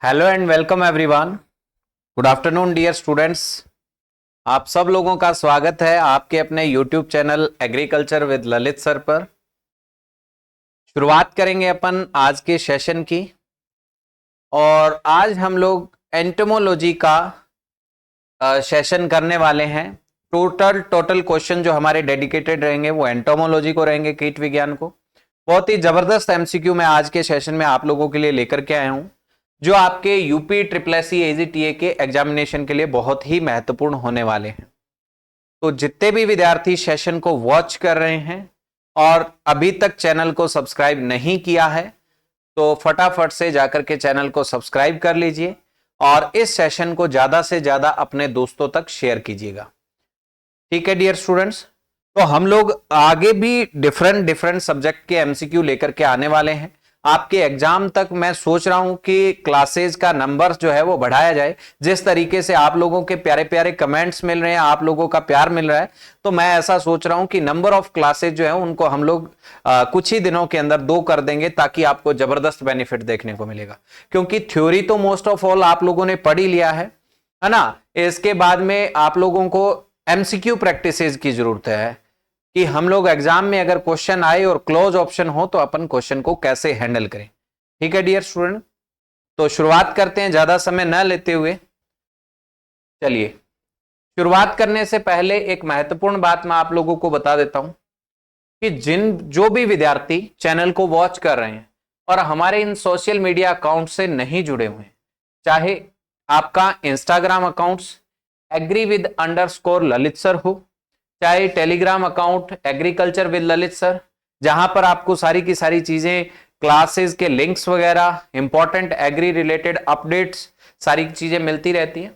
Hello and welcome everyone. Good afternoon dear students. आप सब लोगों का स्वागत है आपके अपने YouTube channel agriculture with Lalit sir पर। शुरुआत करेंगे अपन आज के सेशन की और आज हम लोग एंटोमोलॉजी का सेशन करने वाले हैं। टोटल क्वेश्चन जो हमारे डेडिकेटेड रहेंगे वो एंटोमोलॉजी को रहेंगे, कीट विज्ञान को। बहुत ही जबरदस्त एमसीक्यू मैं आज के सेशन में आप लोगों के लिए लेकर के आया हूं जो आपके यूपी SSC AGTA के एग्जामिनेशन के लिए बहुत ही महत्वपूर्ण होने वाले हैं। तो जितने भी विद्यार्थी सेशन को वॉच कर रहे हैं और अभी तक चैनल को सब्सक्राइब नहीं किया है तो फटाफट से जाकर के चैनल को सब्सक्राइब कर लीजिए और इस सेशन को ज्यादा से ज्यादा अपने दोस्तों तक शेयर कीजिएगा। ठीक है डियर स्टूडेंट्स, तो हम लोग आगे भी डिफरेंट सब्जेक्ट के एमसीक्यू लेकर के आने वाले हैं। आपके एग्जाम तक मैं सोच रहा हूं कि क्लासेस का नंबर जो है वो बढ़ाया जाए। जिस तरीके से आप लोगों के प्यारे प्यारे कमेंट्स मिल रहे हैं, आप लोगों का प्यार मिल रहा है, तो मैं ऐसा सोच रहा हूं कि नंबर ऑफ क्लासेस जो है उनको हम लोग कुछ ही दिनों के अंदर 2 कर देंगे ताकि आपको जबरदस्त बेनिफिट देखने को मिलेगा। क्योंकि थ्योरी तो मोस्ट ऑफ ऑल आप लोगों ने पढ़ ही लिया है ना। इसके बाद में आप लोगों को एमसीक्यू प्रैक्टिसेस की जरूरत है कि हम लोग एग्जाम में अगर क्वेश्चन आए और क्लोज ऑप्शन हो तो अपन क्वेश्चन को कैसे हैंडल करें। ठीक है डियर स्टूडेंट, तो शुरुआत करते हैं ज्यादा समय न लेते हुए। चलिए, शुरुआत करने से पहले एक महत्वपूर्ण बात मैं आप लोगों को बता देता हूं कि जो भी विद्यार्थी चैनल को वॉच कर रहे हैं और हमारे इन सोशल मीडिया अकाउंट से नहीं जुड़े हुए हैं, चाहे आपका इंस्टाग्राम अकाउंट्स @ललित सर हो, चाहे Telegram account agriculture with Lalit sir, जहां पर आपको सारी की सारी चीजें, क्लासेस के लिंक्स वगैरह, इंपॉर्टेंट एग्री रिलेटेड अपडेट्स, सारी चीजें मिलती रहती हैं।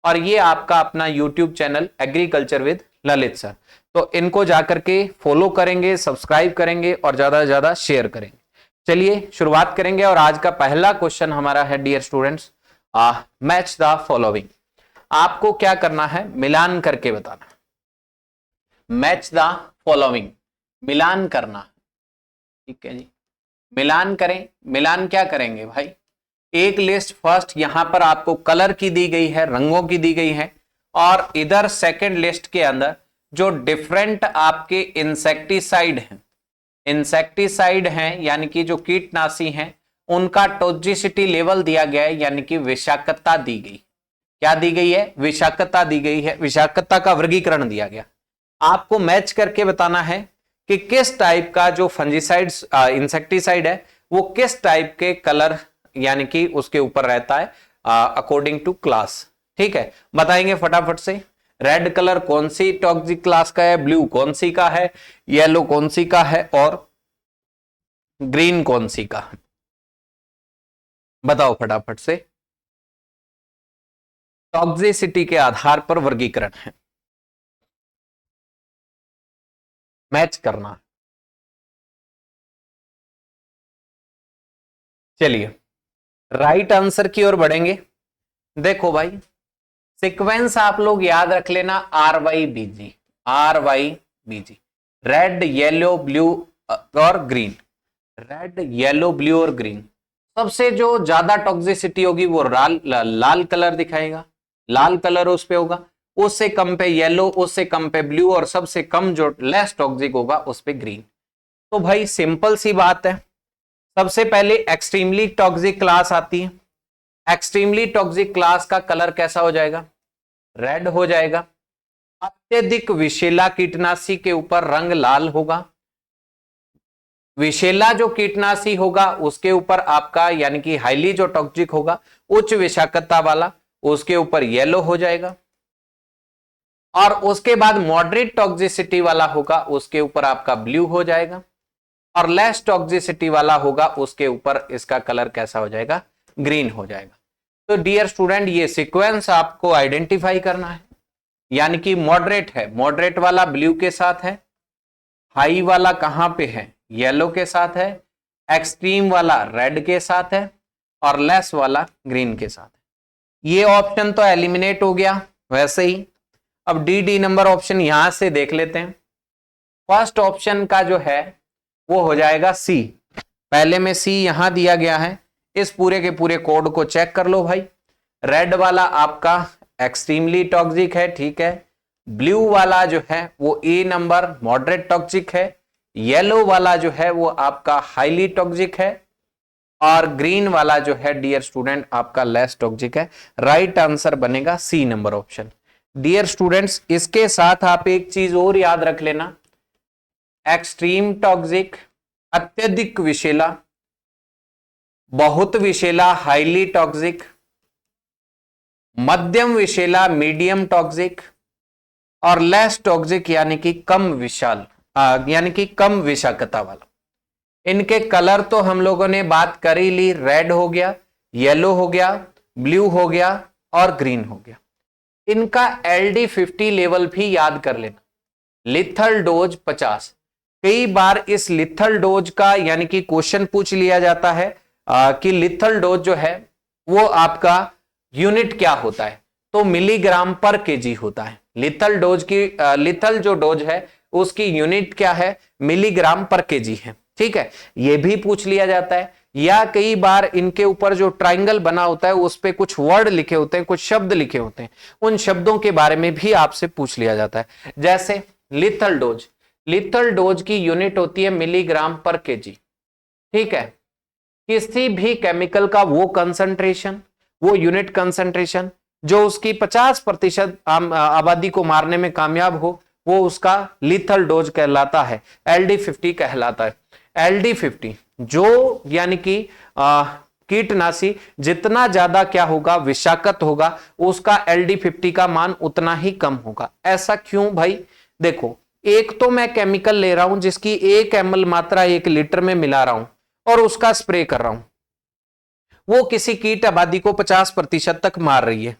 और ये आपका अपना YouTube channel agriculture with Lalit sir, तो इनको जाकर के फॉलो करेंगे, सब्सक्राइब करेंगे और ज्यादा से ज्यादा शेयर करेंगे। चलिए शुरुआत करेंगे और आज का पहला क्वेश्चन हमारा है dear students, match the following. आपको क्या करना है, मिलान करके बताना। मैच द फॉलोइंग, मिलान करना। ठीक है जी, मिलान करें। मिलान क्या करेंगे भाई, एक लिस्ट फर्स्ट यहां पर आपको कलर की दी गई है, रंगों की दी गई है, और इधर सेकंड लिस्ट के अंदर जो डिफरेंट आपके इंसेक्टिसाइड हैं यानी कि जो कीटनाशी हैं, उनका टॉक्सिसिटी लेवल दिया गया है, यानी कि विषाक्तता दी गई। क्या दी गई है, विषाक्तता दी गई है, विषाक्तता का वर्गीकरण दिया गया। आपको मैच करके बताना है कि किस टाइप का जो फंजीसाइड्स इंसेक्टिसाइड है वो किस टाइप के कलर यानी कि उसके ऊपर रहता है अकॉर्डिंग टू क्लास। ठीक है, बताएंगे फटाफट से। रेड कलर कौन सी टॉक्सिक क्लास का है, ब्लू कौन सी का है, येलो कौन सी का है और ग्रीन कौन सी का है, बताओ फटाफट से। टॉक्सिसिटी के आधार पर वर्गीकरण है, मैच करना। चलिए राइट आंसर की ओर बढ़ेंगे। देखो भाई, सीक्वेंस आप लोग याद रख लेना, RYBG, रेड येलो ब्लू और ग्रीन, रेड येलो ब्लू और ग्रीन। सबसे जो ज्यादा टॉक्सिसिटी होगी वो लाल कलर दिखाएगा, लाल कलर उस पे होगा, उससे कम पे येलो, उससे कम पे ब्लू, और सबसे कम जो लेस टॉक्सिक होगा उस पे ग्रीन। तो भाई सिंपल सी बात है, सबसे पहले एक्सट्रीमली टॉक्सिक क्लास आती है। एक्सट्रीमली टॉक्सिक क्लास का कलर कैसा हो जाएगा, रेड हो जाएगा। अत्यधिक विषैला कीटनाशी के ऊपर रंग लाल होगा। विषैला जो कीटनाशी होगा उसके ऊपर आपका यानी कि हाईली जो टॉक्सिक होगा, उच्च विषाक्तता वाला, उसके ऊपर येलो हो जाएगा। और उसके बाद मॉडरेट टॉक्सिसिटी वाला होगा, उसके ऊपर आपका ब्लू हो जाएगा। और लेस टॉक्सिसिटी वाला होगा उसके ऊपर इसका कलर कैसा हो जाएगा, ग्रीन हो जाएगा। तो डियर स्टूडेंट, ये सीक्वेंस आपको आइडेंटिफाई करना है। यानी कि मॉडरेट है, मॉडरेट वाला ब्लू के साथ है, हाई वाला कहां पे है, येलो के साथ है, एक्सट्रीम वाला रेड के साथ है, और लेस वाला ग्रीन के साथ है। ये ऑप्शन तो एलिमिनेट हो गया वैसे ही। अब डी नंबर ऑप्शन यहां से देख लेते हैं। फर्स्ट ऑप्शन का जो है वो हो जाएगा सी। पहले में सी यहां दिया गया है, इस पूरे के पूरे कोड को चेक कर लो भाई। रेड वाला आपका एक्सट्रीमली टॉक्सिक है, ठीक है। ब्लू वाला जो है वो ए नंबर मॉडरेट टॉक्सिक है। येलो वाला जो है वो आपका हाईली टॉक्सिक है। और ग्रीन वाला जो है डियर स्टूडेंट आपका लेस टॉक्सिक है। राइट आंसर बनेगा C number option. Dear students, इसके साथ आप एक चीज और याद रख लेना, एक्सट्रीम टॉक्सिक अत्यधिक विषैला, बहुत विषैला हाईली टॉक्सिक, मध्यम विषैला मीडियम टॉक्सिक, और लेस टॉक्सिक यानी कि कम विशाल यानी कि कम विषाक्तता वाला। इनके कलर तो हम लोगों ने बात कर ही ली, रेड हो गया, येलो हो गया, ब्लू हो गया और ग्रीन हो गया। इनका LD50 लेवल भी याद कर लेना, लिथल डोज 50। कई बार इस लिथल डोज का यानी कि क्वेश्चन पूछ लिया जाता है कि लिथल डोज जो है वो आपका यूनिट क्या होता है, तो मिलीग्राम पर केजी होता है। लिथल डोज की लिथल जो डोज है उसकी यूनिट क्या है, मिलीग्राम पर केजी है, ठीक है। यह भी पूछ लिया जाता है। या कई बार इनके ऊपर जो ट्राइंगल बना होता है उस पे कुछ वर्ड लिखे होते हैं, कुछ शब्द लिखे होते हैं, उन शब्दों के बारे में भी आपसे पूछ लिया जाता है। जैसे लिथल डोज, लिथल डोज की यूनिट होती है मिलीग्राम पर केजी, ठीक है। किसी भी केमिकल का वो कंसंट्रेशन, वो यूनिट कंसंट्रेशन जो उसकी 50% आबादी को मारने में कामयाब हो, वो उसका लिथल डोज कहलाता है, LD50 कहलाता है। LD50 जो यानी कि कीटनाशी जितना ज्यादा क्या होगा, विषाक्त होगा, उसका LD50 का मान उतना ही कम होगा। ऐसा क्यों भाई? देखो, एक तो मैं केमिकल ले रहा हूं जिसकी 1 ml मात्रा 1 लीटर में मिला रहा हूं और उसका स्प्रे कर रहा हूं, वो किसी कीट आबादी को 50% तक मार रही है।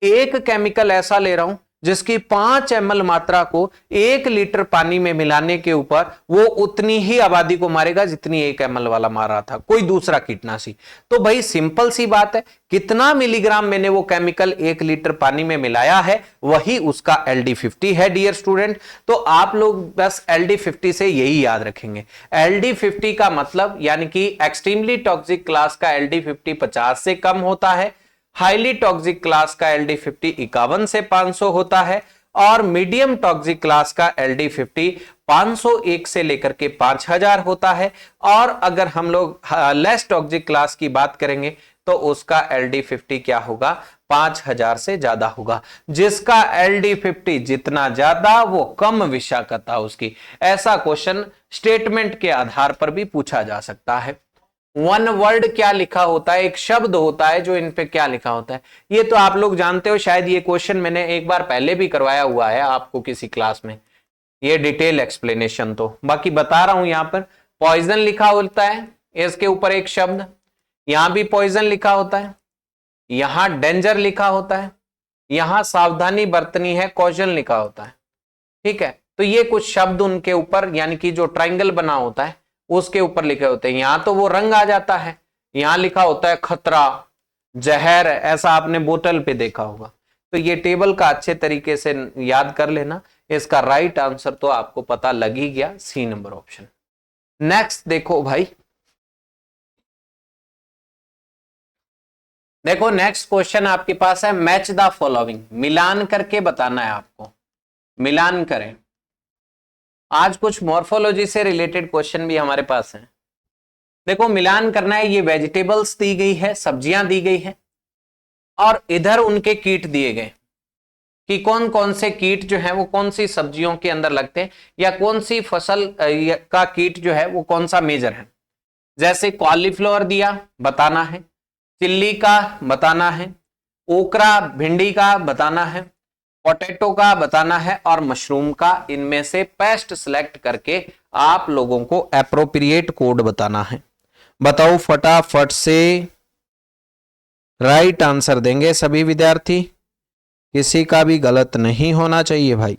एक केमिकल ऐसा ले रहा हूं जिसकी 5 ml मात्रा को 1 लीटर पानी में मिलाने के ऊपर वो उतनी ही आबादी को मारेगा जितनी 1 ml वाला मार रहा था कोई दूसरा कीटनाशी। तो भाई सिंपल सी बात है, कितना मिलीग्राम मैंने वो केमिकल 1 लीटर पानी में मिलाया है वही उसका LD50 है डियर स्टूडेंट। तो आप लोग बस LD50 से यही याद रखेंगे। LD50 का मतलब यानी कि एक्सट्रीमली टॉक्सिक क्लास का LD50 50 से कम होता है, हाईली टॉक्सिक क्लास का LD50 51 से 500 होता है, और मीडियम टॉक्सिक क्लास का LD50 501 से लेकर के 5000 होता है। और अगर हम लोग लेस टॉक्सिक क्लास की बात करेंगे तो उसका LD50 क्या होगा, 5000 से ज्यादा होगा। जिसका LD50 जितना ज्यादा वो कम विषाक्तता उसकी। ऐसा क्वेश्चन स्टेटमेंट के आधार पर भी पूछा जा सकता है। वन वर्ड क्या लिखा होता है, एक शब्द होता है जो इन पे क्या लिखा होता है, ये तो आप लोग जानते हो। शायद ये क्वेश्चन मैंने एक बार पहले भी करवाया हुआ है आपको किसी क्लास में, ये डिटेल एक्सप्लेनेशन। तो बाकी बता रहा हूं, यहां पर पॉइजन लिखा होता है, इसके ऊपर एक शब्द, यहां भी पॉइजन लिखा होता है, यहां डेंजर लिखा होता है, यहां सावधानी बरतनी है, कॉजन लिखा होता है, ठीक है। तो ये कुछ शब्द उनके ऊपर यानी कि जो ट्राइंगल बना होता है उसके ऊपर लिखे होते हैं। यहां तो वो रंग आ जाता है, यहां लिखा होता है खतरा, जहर, ऐसा आपने बोतल पे देखा होगा। तो ये टेबल का अच्छे तरीके से याद कर लेना। इसका राइट आंसर तो आपको पता लग ही गया, सी नंबर ऑप्शन। नेक्स्ट देखो भाई, देखो नेक्स्ट क्वेश्चन आपके पास है, मैच द फॉलोइंग, मिलान करके बताना है आपको, मिलान करें। आज कुछ मॉर्फोलॉजी से रिलेटेड क्वेश्चन भी हमारे पास हैं। देखो मिलान करना है, ये वेजिटेबल्स दी गई है, सब्जियां दी गई है, और इधर उनके कीट दिए गए कि कौन कौन से कीट जो है वो कौन सी सब्जियों के अंदर लगते हैं, या कौन सी फसल का कीट जो है वो कौन सा मेजर है। जैसे कॉलीफ्लावर दिया, बताना है, चिल्ली का बताना है, ओकरा भिंडी का बताना है, पोटैटो का बताना है, और मशरूम का। इनमें से पेस्ट सिलेक्ट करके आप लोगों को एप्रोप्रिएट कोड बताना है। बताओ फटाफट से, राइट आंसर देंगे सभी विद्यार्थी, किसी का भी गलत नहीं होना चाहिए भाई।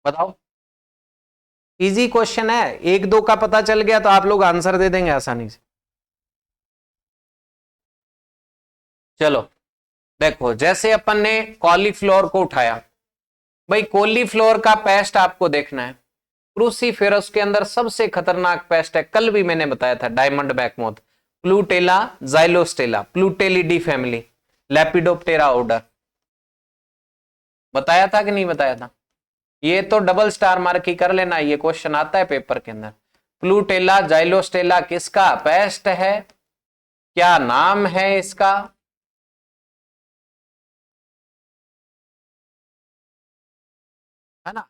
बताओ इजी क्वेश्चन है, एक दो का पता चल गया तो आप लोग आंसर दे देंगे आसानी से। चलो देखो, जैसे अपन ने कॉलीफ्लोर को उठाया, भाई कॉलीफ्लोर का पेस्ट आपको देखना है, क्रूसीफेरस के अंदर सबसे खतरनाक पेस्ट है, कल भी मैंने बताया था, diamond back moth, प्लूटेला xylostella, Plutellidae family, Lepidoptera order, बताया था कि नहीं बताया था? ये तो डबल स्टार मार्क ही कर लेना, ये क्वेश्चन आता है पेपर के अंदर। प्लूटेला जाइलोस्टेला किसका पेस्ट है, क्या नाम है इसका? है ना।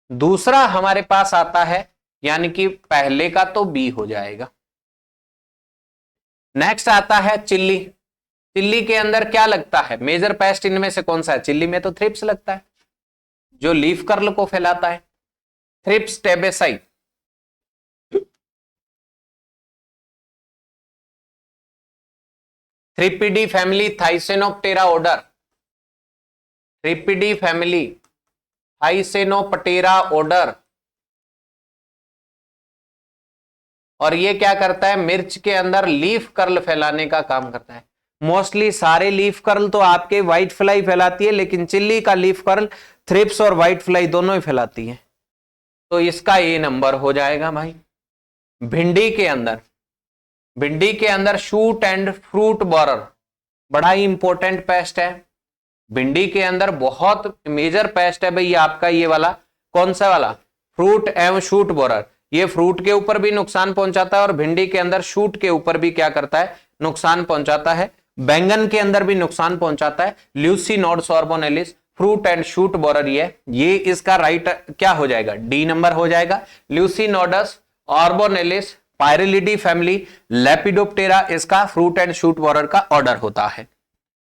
दूसरा हमारे पास आता है, यानी कि पहले का तो बी हो जाएगा। नेक्स्ट आता है चिल्ली। चिल्ली के अंदर क्या लगता है, मेजर पेस्ट इनमें से कौन सा है? चिल्ली में तो थ्रिप्स लगता है, जो लीफ कर्ल को फैलाता है, Thrips tabaci. Thripidae family, Thysanoptera order, Thripidae family, Thysanoptera order. और ये क्या करता है, मिर्च के अंदर लीफ कर्ल फैलाने का काम करता है। मोस्टली सारे लीफ कर्ल तो आपके व्हाइट फ्लाई फैलाती है, लेकिन चिल्ली का लीफ कर्ल थ्रिप्स और व्हाइट फ्लाई दोनों ही फैलाती है, तो इसका ए नंबर हो जाएगा भाई। भिंडी के अंदर, भिंडी के अंदर शूट एंड फ्रूट बोरर, बड़ा ही इंपॉर्टेंट पेस्ट है। भिंडी के अंदर बहुत मेजर पेस्ट है भाई, ये आपका ये वाला, कौन सा वाला, फ्रूट एवं शूट बोरर। ये फ्रूट के ऊपर भी नुकसान पहुंचाता है और भिंडी के अंदर शूट के ऊपर भी क्या करता है, नुकसान पहुंचाता है। बैंगन के अंदर भी नुकसान पहुंचाता है। ल्यूसीनोड्स ऑर्बोनेलिस, फ्रूट एंड शूट बोरर, ये इसका राइट क्या हो जाएगा, डी नंबर हो जाएगा। ल्यूसीनोडस ऑर्बोनेलिस, पायरिलिडी फैमिली, लेपिडोप्टेरा इसका फ्रूट एंड शूट बोरर का ऑर्डर होता है।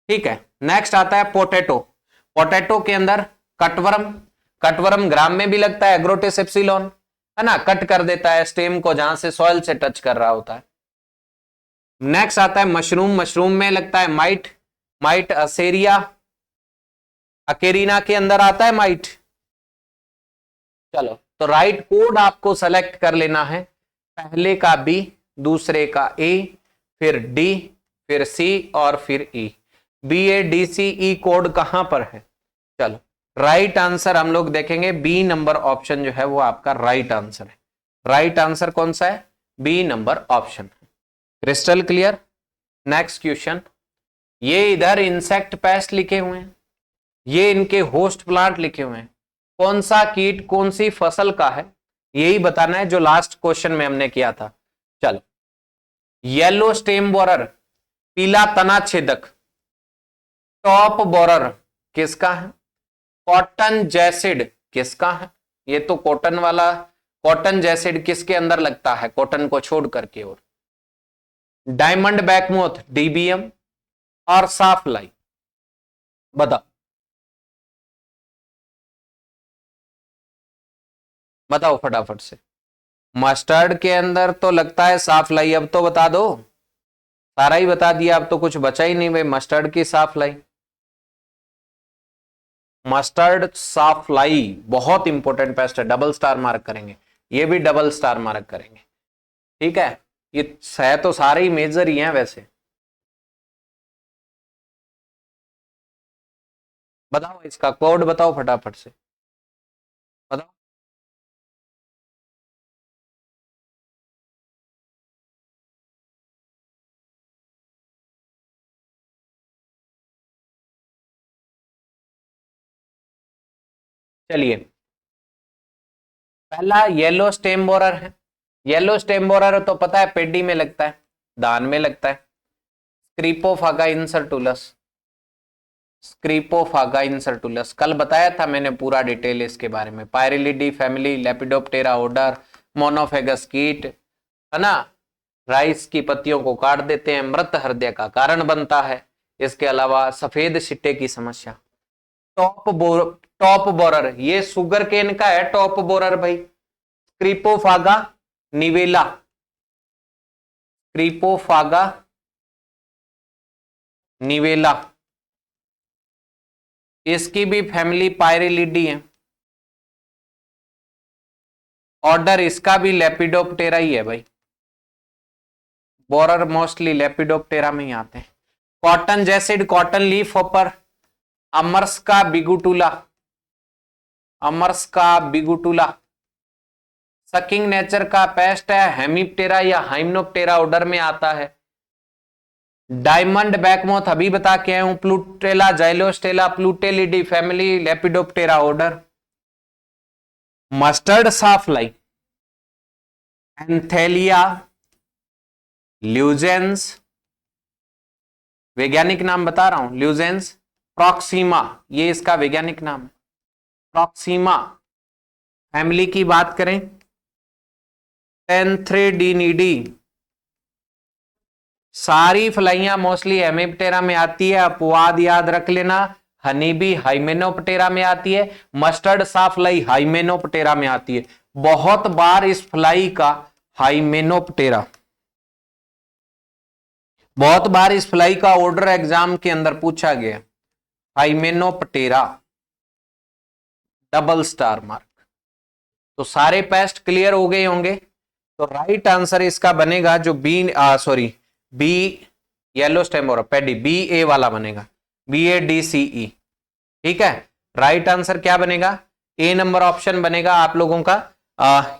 ठीक है, नेक्स्ट आता है पोटैटो। पोटैटो के अंदर कटवर्म, कटवर्म ग्राम में भी लगता है, एग्रोटिस एप्सिलॉन, है ना, कट कर देता है स्टेम को जहां से सॉइल से टच कर रहा होता है। नेक्स्ट आता है मशरूम, मशरूम में लगता है माइट, माइट असेरिया, अकेरिना के अंदर आता है माइट। चलो, तो राइट कोड आपको सेलेक्ट कर लेना है, पहले का बी, दूसरे का ए, फिर डी, फिर सी और फिर E. B A D C E code कहां पर है? चलो, राइट आंसर हम लोग देखेंगे, बी नंबर ऑप्शन जो है वो आपका राइट आंसर है। राइट आंसर कौन सा है? बी नंबर ऑप्शन है। Crystal clear. नेक्स्ट क्वेश्चन, ये इधर इंसेक्ट पेस्ट लिखे हुए हैं, ये इनके होस्ट प्लांट लिखे हुए हैं, कौन सा कीट कौन सी फसल का है, यही बताना है जो लास्ट क्वेश्चन में हमने किया था। चलो, येलो स्टेम बोरर, पीला तना छेदक, टॉप बोरर किसका है? कॉटन जैसिड किसका है? ये तो कॉटन वाला, कॉटन जैसिड किसके अंदर लगता है, कॉटन को छोड़ करके। और डायमंड बैकमोथ, डीबीएम और साफलाई, बताओ बताओ फटाफट से। मस्टर्ड के अंदर तो लगता है साफलाई, अब तो बता दो, सारा ही बता दिया, अब तो कुछ बचा ही नहीं भाई। मस्टर्ड की साफलाई, मस्टर्ड साफलाई बहुत इंपॉर्टेंट पेस्ट है, डबल स्टार मार्क करेंगे, ये भी डबल स्टार मार्क करेंगे। ठीक है, ये है तो सारे ही मेजर ही हैं वैसे। बताओ इसका कोड बताओ फटाफट से, बताओ। चलिए, पहला येलो स्टेम बोरर है। येलो स्टेम बोरर तो पता है पेडी में लगता है, धान में लगता है। स्क्रीपोफागा इंसर्टुलस, स्क्रीपोफागा इंसर्टुलस कल बताया था मैंने पूरा डिटेल इसके बारे में। पायरिलिडी फैमिली, लेपिडोप्टेरा ऑर्डर, मोनोफेगस कीट, है ना, राइस की पत्तियों को काट देते हैं, मृत हृदय का कारण बनता है। इसके अलावा सफेद सिट्टे की समस्या। टॉप बोरर, ये सुगर केन का है टॉप बोरर भाई। क्रीपोफागा निवेला, क्रीपोफागा निवेला, इसकी भी फैमिली पायरिलिडी है। ऑर्डर इसका भी लेपिडोप्टेरा ही है भाई, बोरर मोस्टली लेपिडोप्टेरा में ही आते हैं। Cotton jassid, cotton leaf hopper, Amrasca biguttula, Amrasca biguttula. Sucking nature का पेस्ट है, हेमिप्टेरा या हाइमनोप्टेरा ऑर्डर में आता है। डायमंड बैकमोथ अभी बता के आया हूं, Plutella, xylostella, Plutellidae family, Lepidoptera order. Mustard sawfly, Athalia lugens, वैज्ञानिक नाम बता रहा हूं, ल्यूजेंस प्रॉक्सिमा, ये इसका वैज्ञानिक नाम है, प्रॉक्सिमा। फैमिली की बात करें, टेंथ्रेडिनिडी, सारी फ्लाइयां मोस्टली हेमिप्टेरा में आती है, अपवाद याद रख लेना, हनीबी हाइमेनोप्टेरा में आती है, मस्टर्ड साफ्लाई हाइमेनोप्टेरा में आती है। बहुत बार इस फ्लाई का हाइमेनोप्टेरा, बहुत बार इस फ्लाई का ऑर्डर एग्जाम के अंदर पूछा गया, हाइमेनोप्टेरा, डबल स्टार मार्क। तो सारे पेस्ट क्लियर हो गए होंगे। तो राइट आंसर इसका बनेगा जो बी येलो स्टेम और पेडी, बी ए वाला बनेगा, BADCE। ठीक है, राइट आंसर क्या बनेगा, ए नंबर ऑप्शन बनेगा आप लोगों का,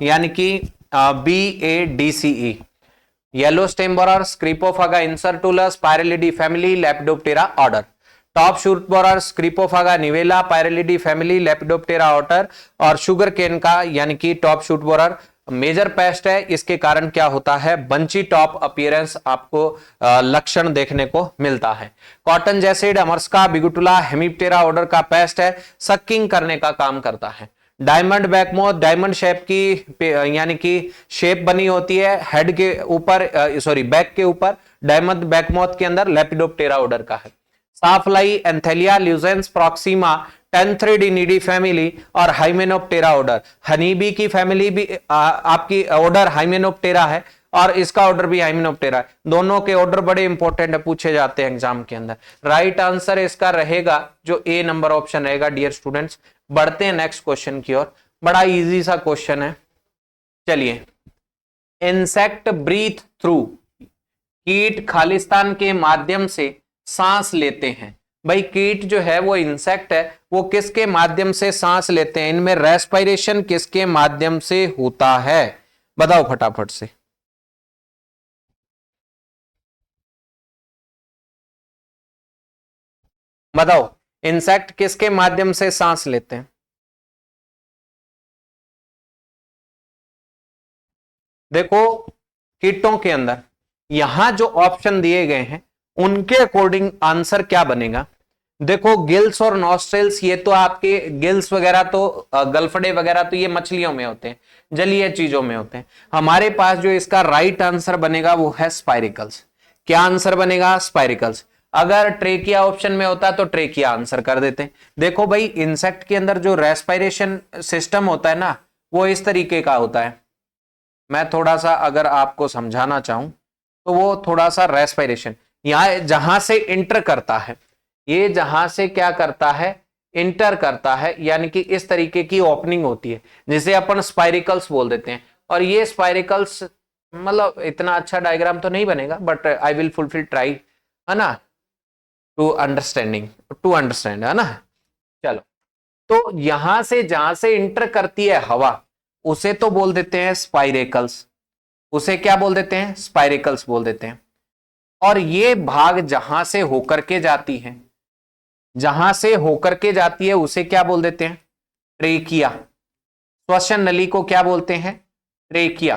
यानी कि BADCE, yellow stem borer, Scirpophaga incertulas, Pyralidae family, Lepidoptera order. Top shoot borer, Scirpophaga nivella, Pyralidae family, Lepidoptera order. और शुगर केन का यानी कि top shoot borer major pest है, इसके कारण क्या होता है, बंची टॉप अपीयरेंस आपको लक्षण देखने को मिलता है। कॉटन जैसिड, अमरस्का बिगुटुला, हेमिप्टेरा ऑर्डर का पेस्ट है, सकिंग करने का काम करता है। डायमंड बैकमोथ, डायमंड शेप की यानी कि शेप बनी होती है हेड के ऊपर, बैक के ऊपर, डायमंड बैकमोथ के अंदर लेपिडोप्टेरा ऑर्डर का है। साफ्लाई, एंथेलिया ल्यूजेंस, प्रॉक्सिमा, टेंथ्रेडिनिडी फैमिली और हाइमेनोप्टेरा ऑर्डर। हनीबी की फैमिली भी आपकी ऑर्डर हाइमेनोप्टेरा है और इसका ऑर्डर भी हाइमेनोप्टेरा है। दोनों के ऑर्डर बड़े इंपॉर्टेंट है, पूछे जाते हैं एग्जाम के अंदर। राइट आंसर इसका रहेगा जो ए नंबर ऑप्शन रहेगा डियर स्टूडेंट्स। बढ़ते हैं नेक्स्ट क्वेश्चन की ओर, बड़ा इजी सा क्वेश्चन है। चलिए, इंसेक्ट ब्रीथ थ्रू, कीट खालिस्तान के माध्यम से सांस लेते हैं। भाई कीट जो है वो इंसेक्ट है, वो किसके माध्यम से सांस लेते हैं, इनमें रेस्पिरेशन किसके माध्यम से होता है, बताओ फटाफट से। बताओ इंसेक्ट किसके माध्यम से सांस लेते हैं। देखो कीटों के अंदर यहां जो ऑप्शन दिए गए हैं उनके अकॉर्डिंग आंसर क्या बनेगा। देखो गिल्स और नॉस्ट्रेल्स, ये तो आपके गिल्स वगैरह तो गलफड़े वगैरह तो ये मछलियों में होते हैं, जलीय चीजों में होते हैं। हमारे पास जो इसका राइट आंसर बनेगा वो है स्पाइरिकल्स। क्या आंसर बनेगा, स्पाइरिकल्स। अगर ट्रेकिया ऑप्शन में होता तो ट्रेकिया आंसर कर देते। देखो भाई इंसेक्ट के अंदर जो रेस्पिरेशन सिस्टम होता है ना, वो इस तरीके का होता है। मैं थोड़ा सा अगर आपको समझाना चाहूं तो वो थोड़ा सा रेस्पिरेशन यहां जहां से इंटर करता है, ये जहां से क्या करता है, इंटर करता है, यानी कि इस तरीके की ओपनिंग होती है जिसे अपन स्पाइरिकल्स बोल देते हैं। और ये स्पाइरिकल्स मतलब इतना अच्छा डायग्राम तो नहीं बनेगा, but I will fulfil try, है ना, टू अंडरस्टैंड, है ना। चलो, तो यहां से जहां से इंटर करती है हवा, उसे तो बोल देते हैं स्पाइरेकल्स। उसे क्या बोल देते हैं, स्पाइरेकल्स बोल देते हैं। और ये भाग जहां से होकर के जाती है, जहां से होकर के जाती है उसे क्या बोल देते हैं, ट्रेकिया। श्वसन नली को क्या बोलते हैं, ट्रेकिया।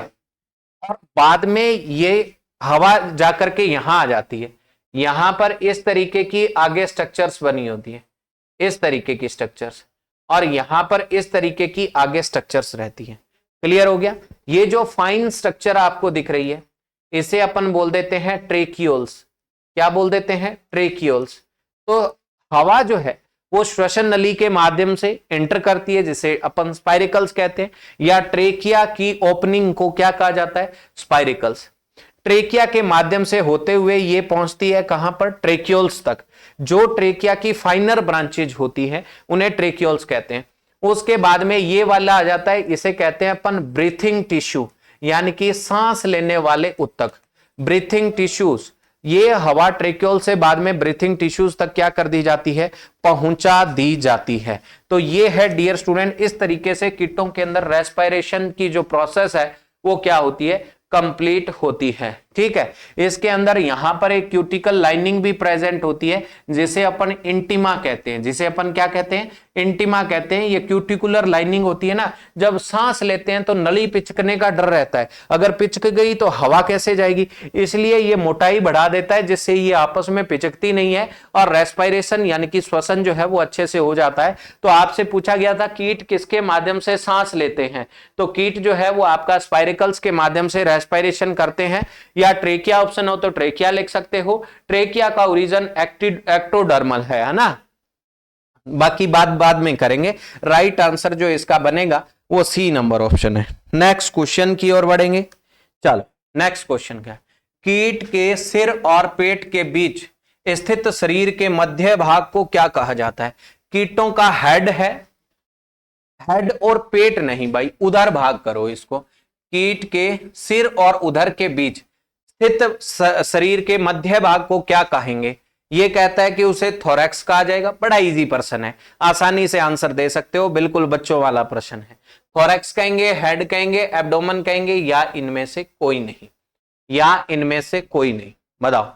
और बाद में ये हवा जाकर के यहां आ जाती है, यहां पर इस तरीके की आगे स्ट्रक्चर्स बनी होती है, इस तरीके की स्ट्रक्चर्स, और यहां पर इस तरीके की आगे स्ट्रक्चर्स रहती है। क्लियर हो गया। ये जो फाइन स्ट्रक्चर आपको दिख रही है इसे अपन बोल देते हैं ट्रेकियोल्स। क्या बोल देते हैं, ट्रेकियोल्स। तो हवा जो है वो श्वसन नली के माध्यम से एंटर करती है जिसे अपन स्पाइरिकल्स कहते हैं, या ट्रेकिया की ओपनिंग को क्या कहा जाता है, स्पाइरिकल्स। ट्रेकिया के माध्यम से होते हुए ये पहुंचती है कहां पर, ट्रेकियोल्स तक। जो ट्रेकिया की फाइनर ब्रांचेज होती है उन्हें ट्रेकियोल्स कहते हैं। उसके बाद में ये वाला आ जाता है, इसे कहते हैं अपन ब्रीथिंग टिश्यू, यानी कि सांस लेने वाले ऊतक, ब्रीथिंग टिश्यूज। ये हवा ट्रेक्योल से बाद में ब्रीथिंग टिश्यूज तक क्या कर दी जाती है, पहुंचा दी जाती है। तो ये है डियर स्टूडेंट, इस तरीके से कीटों के अंदर रेस्पिरेशन की जो प्रोसेस है वो क्या होती है, कंप्लीट होती है। ठीक है, इसके अंदर यहां पर एक क्यूटिकल लाइनिंग भी प्रेजेंट होती है जिसे अपन इंटिमा कहते हैं, जिसे अपन क्या कहते हैं, इंटिमा कहते हैं। ये क्यूटिकुलर लाइनिंग होती है ना, जब सांस लेते हैं तो नली पिचकने का डर रहता है, अगर पिचक गई तो हवा कैसे जाएगी, इसलिए ये मोटाई बढ़ा देता है जिससे ये आपस में पिचकती नहीं है और रेस्पिरेशन यानी कि श्वसन जो है वो अच्छे से हो जाता है। तो आपसे पूछा गया था कीट किसके माध्यम से सांस लेते हैं, तो कीट जो है वो आपका स्पाइरिकल्स के माध्यम से रेस्पिरेशन करते हैं, या ट्रेकिया ऑप्शन हो तो ट्रेकिया लिख सकते हो। ट्रेकिया का ओरिजिन एक्टोडर्मल है ना, बाकी बात बाद में करेंगे। राइट आंसर जो इसका बनेगा वो सी नंबर ऑप्शन है। नेक्स्ट क्वेश्चन की ओर बढ़ेंगे। चलो नेक्स्ट क्वेश्चन क्या है, कीट के सिर और पेट के बीच स्थित शरीर के मध्य भाग को क्या कहा जाता है। कीटों का हेड है, हेड और पेट नहीं भाई, उधर भाग करो इसको। कीट के सिर और उधर के बीच स्थित शरीर के मध्य भाग को क्या कहेंगे, ये कहता है कि उसे थोरैक्स कहा जाएगा। बड़ा इजी प्रश्न है, आसानी से आंसर दे सकते हो, बिल्कुल बच्चों वाला प्रश्न है। थोरैक्स कहेंगे, हेड कहेंगे, एब्डोमेन कहेंगे, या इनमें से कोई नहीं, या इनमें से कोई नहीं, बताओ।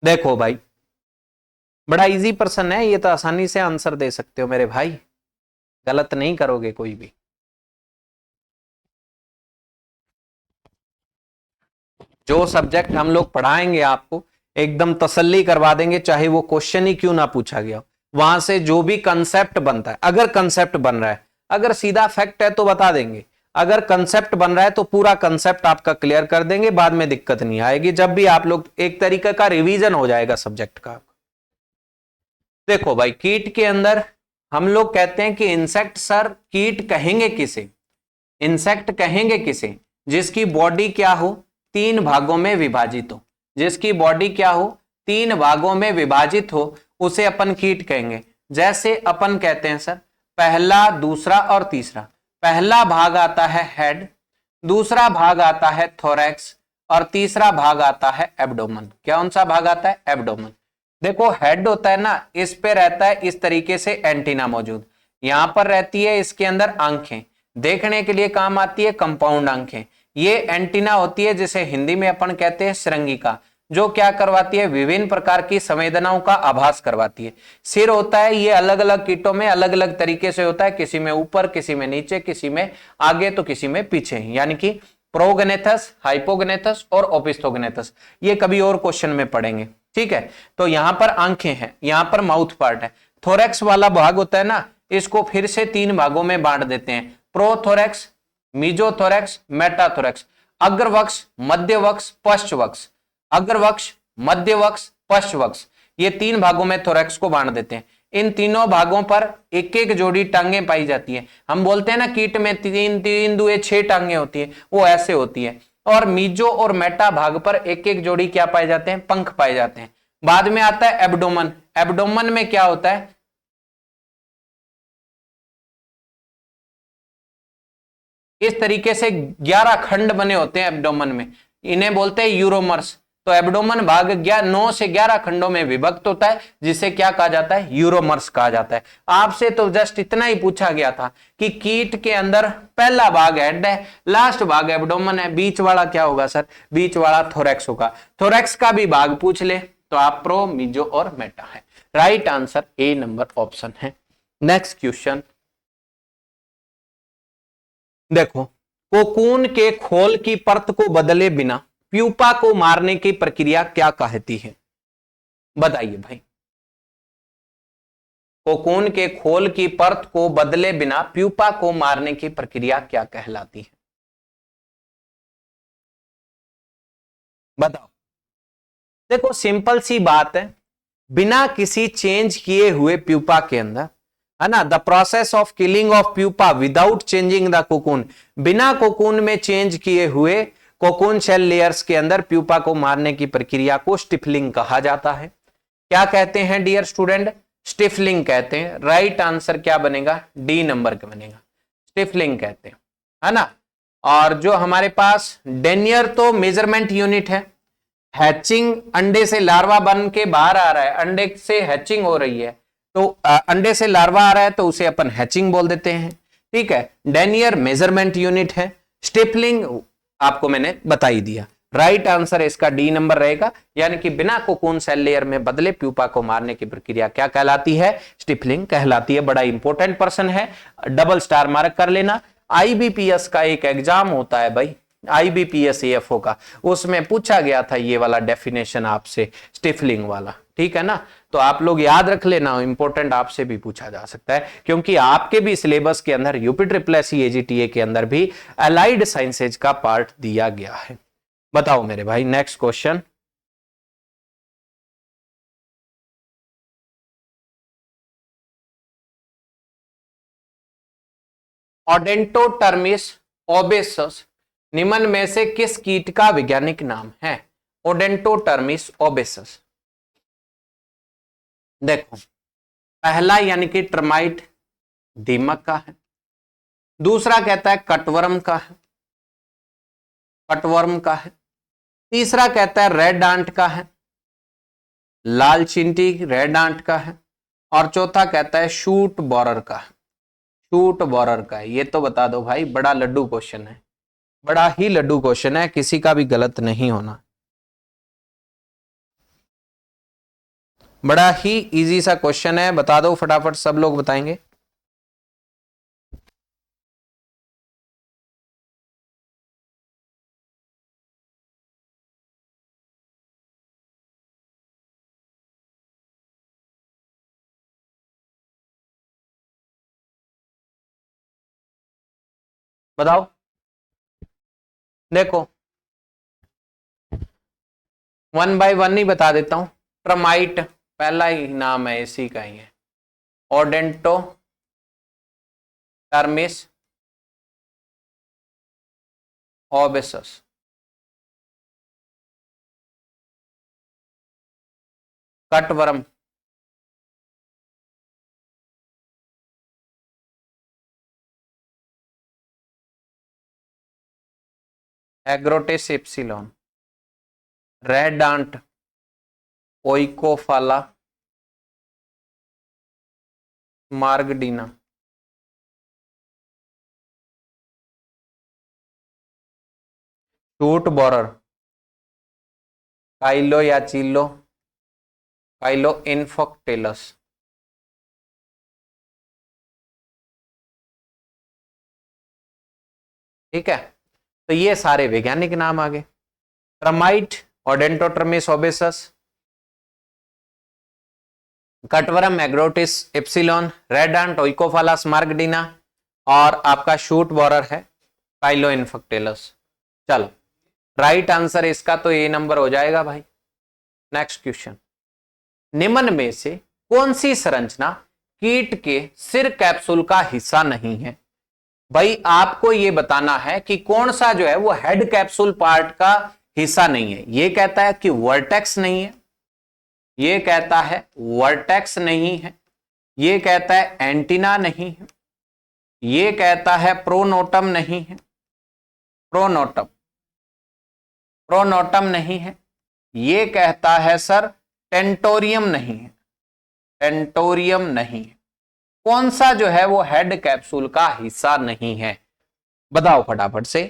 देखो भाई बड़ा इजी प्रश्न है ये, तो आसानी से आंसर दे सकते हो मेरे भाई, गलत नहीं करोगे कोई भी। जो सब्जेक्ट हम लोग पढ़ाएंगे आपको एकदम तसल्ली करवा देंगे, चाहे वो क्वेश्चन ही क्यों ना पूछा गया, वहां से जो भी कंसेप्ट बनता है, अगर कंसेप्ट बन रहा है, अगर सीधा फैक्ट है तो बता देंगे, अगर कंसेप्ट बन रहा है तो पूरा कंसेप्ट आपका क्लियर कर देंगे, बाद में दिक्कत नहीं आएगी, जब भी आप लोग एक तरीके का रिवीजन हो जाएगा सब्जेक्ट का। देखो भाई कीट के अंदर हम लोग कहते हैं कि इंसेक्ट, सर कीट कहेंगे किसे, इंसेक्ट कहेंगे किसे, जिसकी बॉडी क्या हो, 3 भागों में विभाजित हो, जिसकी बॉडी क्या हो, 3 भागों में विभाजित हो, उसे अपन कीट कहेंगे। जैसे अपन कहते हैं सर पहला, दूसरा और तीसरा, पहला भाग आता है हेड, दूसरा भाग आता है थोरैक्स और तीसरा भाग आता है एब्डोमेन। कौन सा भाग आता है, एब्डोमेन। देखो हेड होता है ना, इस पे रहता है इस तरीके से एंटीना मौजूद, यहां पर रहती है इसके अंदर आंखें, देखने के लिए काम आती है कंपाउंड आंखें। ये एंटीना होती है जिसे हिंदी में अपन कहते हैं श्रृंगिका, जो क्या करवाती है, विभिन्न प्रकार की संवेदनाओं का आभास करवाती है। सिर होता है, ये अलग अलग कीटों में अलग अलग तरीके से होता है, किसी में ऊपर, किसी में नीचे, किसी में आगे तो किसी में पीछे, यानी कि प्रोगनेथस, हाइपोगनेथस और ओपिस्थोगनेथस। ये कभी और क्वेश्चन में पढ़ेंगे, ठीक है। तो यहां पर आंखें हैं, यहां पर माउथ पार्ट है। थोरैक्स वाला भाग होता है ना, इसको फिर से 3 भागों में बांट देते हैं, प्रोथोरैक्स, मीजोथोरैक्स, मेटाथोरैक्स। अग्रवक्ष, मध्यवक्ष, पश्चवक्ष, अग्रवक्ष, मध्यवक्ष, पश्चवक्ष, ये 3 भागों में थोरैक्स को बांट देते हैं। इन तीनों भागों पर एक एक जोड़ी टांगे पाई जाती है। हम बोलते हैं ना कीट में 3 दुए 6 टांगे होती है, वो ऐसे होती है। और मीजो और मेटा भाग पर एक एक जोड़ी क्या पाए जाते हैं, पंख पाए जाते हैं। बाद में आता है एब्डोमेन, एब्डोमेन में क्या होता है, इस तरीके से 11 खंड बने होते हैं एब्डोमेन में, इन्हें बोलते हैं यूरोमर्स। तो एब्डोमेन भाग 9 से 11 खंडों में विभक्त होता है, जिसे क्या कहा जाता है, यूरोमर्स कहा जाता है। आपसे तो जस्ट इतना ही पूछा गया था कि कीट के अंदर पहला भाग हेड है, लास्ट भाग एब्डोमेन है, बीच वाला क्या होगा सर, बीच वाला थोरैक्स होगा। थोरैक्स का भी भाग पूछ ले तो आप प्रो, मीजो और मेटा है। Right answer A number option है। नेक्स्ट क्वेश्चन देखो, कोकून के खोल की परत को बदले बिना प्यूपा को मारने की प्रक्रिया क्या कहती है, बताइए भाई। कोकून के खोल की परत को बदले बिना प्यूपा को मारने की प्रक्रिया क्या कहलाती है, बताओ। देखो सिंपल सी बात है, बिना किसी चेंज किए हुए प्यूपा के अंदर है ना। The process of killing of pupa without changing the cocoon, बिना कोकून में चेंज किए हुए कोकून शेल लेयर्स के अंदर प्यूपा को मारने की प्रक्रिया को स्टिफलिंग कहा जाता है। क्या कहते हैं डियर स्टूडेंट? स्टिफलिंग कहते हैं। राइट आंसर क्या बनेगा? डी नंबर का बनेगा, स्टिफलिंग कहते हैं, है ना। और जो हमारे पास डेनियर तो मेजरमेंट यूनिट है। हैचिंग, अंडे से लार्वा बन के बाहर आ रहा है, अंडे से हैचिंग हो रही है, तो अंडे से लार्वा आ रहा है तो उसे अपन हैचिंग बोल देते हैं, ठीक है। डेनियर मेजरमेंट यूनिट है, स्टिफलिंग आपको मैंने बता ही दिया। राइट आंसर इसका डी नंबर रहेगा, यानी कि बिना कोकून सेल लेयर में बदले प्यूपा को मारने की प्रक्रिया क्या कहलाती है? स्टिफलिंग कहलाती है। बड़ा इंपॉर्टेंट पर्सन है, डबल स्टार मार्क कर लेना। आईबीपीएस का एक एग्जाम होता है भाई, आईबीपीएस एएफओ का, उसमें पूछा गया था ये वाला डेफिनेशन आपसे, स्टिफलिंग वाला, ठीक है ना। तो आप लोग याद रख लेना, इंपॉर्टेंट आपसे भी पूछा जा सकता है, क्योंकि आपके भी सिलेबस के अंदर यूपी ट्रिपल एस एजीटीए के अंदर भी अलाइड साइंसेज का पार्ट दिया गया है। बताओ मेरे भाई, नेक्स्ट क्वेश्चन। ओडेंटोटर्मिस ओबेसस निम्न में से किस कीट का वैज्ञानिक नाम है? ओडेंटोटर्मिस ओबेसस। देखो, पहला यानी कि टर्माइट दीमक का है, दूसरा कहता है कटवर्म का है, कटवर्म का है, तीसरा कहता है रेड डांट का है, लाल चींटी रेड डांट का है, और चौथा कहता है शूट बोरर का है, शूट बोरर का है। ये तो बता दो भाई, बड़ा लड्डू क्वेश्चन है, बड़ा ही लड्डू क्वेश्चन है, किसी का भी गलत नहीं होना। बड़ा ही इजी सा क्वेश्चन है, बता दो फटाफट, सब लोग बताएंगे। बताओ, देखो वन बाय वन ही बता देता हूं। ट्रमाइट पहला ही नाम है, इसी का ही है, ओडेंटो टर्मिस ओबेसस। कटवर्म एग्रोटिस इप्सिलॉन, रेड डांट ओइकोफाला मार्गडीना, शूट बोरर काइलो या चिल्लो, काइलो इन्फोक्टेलस। ठीक है, तो ये सारे वैज्ञानिक नाम आ गए। ट्रमाइट ओडेंटोटर्मिस ओबेसस, कटवरम एग्रोटिस एप्सिलॉन, रेडांट ओइकोफालस मार्गडीना, और आपका शूट बोरर है काइलो इन्फोक्टेलस। चलो, राइट आंसर इसका तो ए नंबर हो जाएगा भाई। नेक्स्ट क्वेश्चन, निम्न में से कौन सी संरचना कीट के सिर कैप्सूल का हिस्सा नहीं है? भाई आपको यह बताना है कि कौन सा जो है वो हेड कैप्सूल पार्ट का हिस्सा नहीं है। ये कहता है कि वर्टेक्स नहीं है, ये कहता है वर्टेक्स नहीं है, ये कहता है एंटीना नहीं है, ये कहता है प्रोनोटम नहीं है, प्रोनोटम प्रोनोटम नहीं है, ये कहता है सर टेंटोरियम नहीं है, टेंटोरियम नहीं है। कौन सा जो है वो हेड कैप्सूल का हिस्सा नहीं है? बताओ फटाफट से,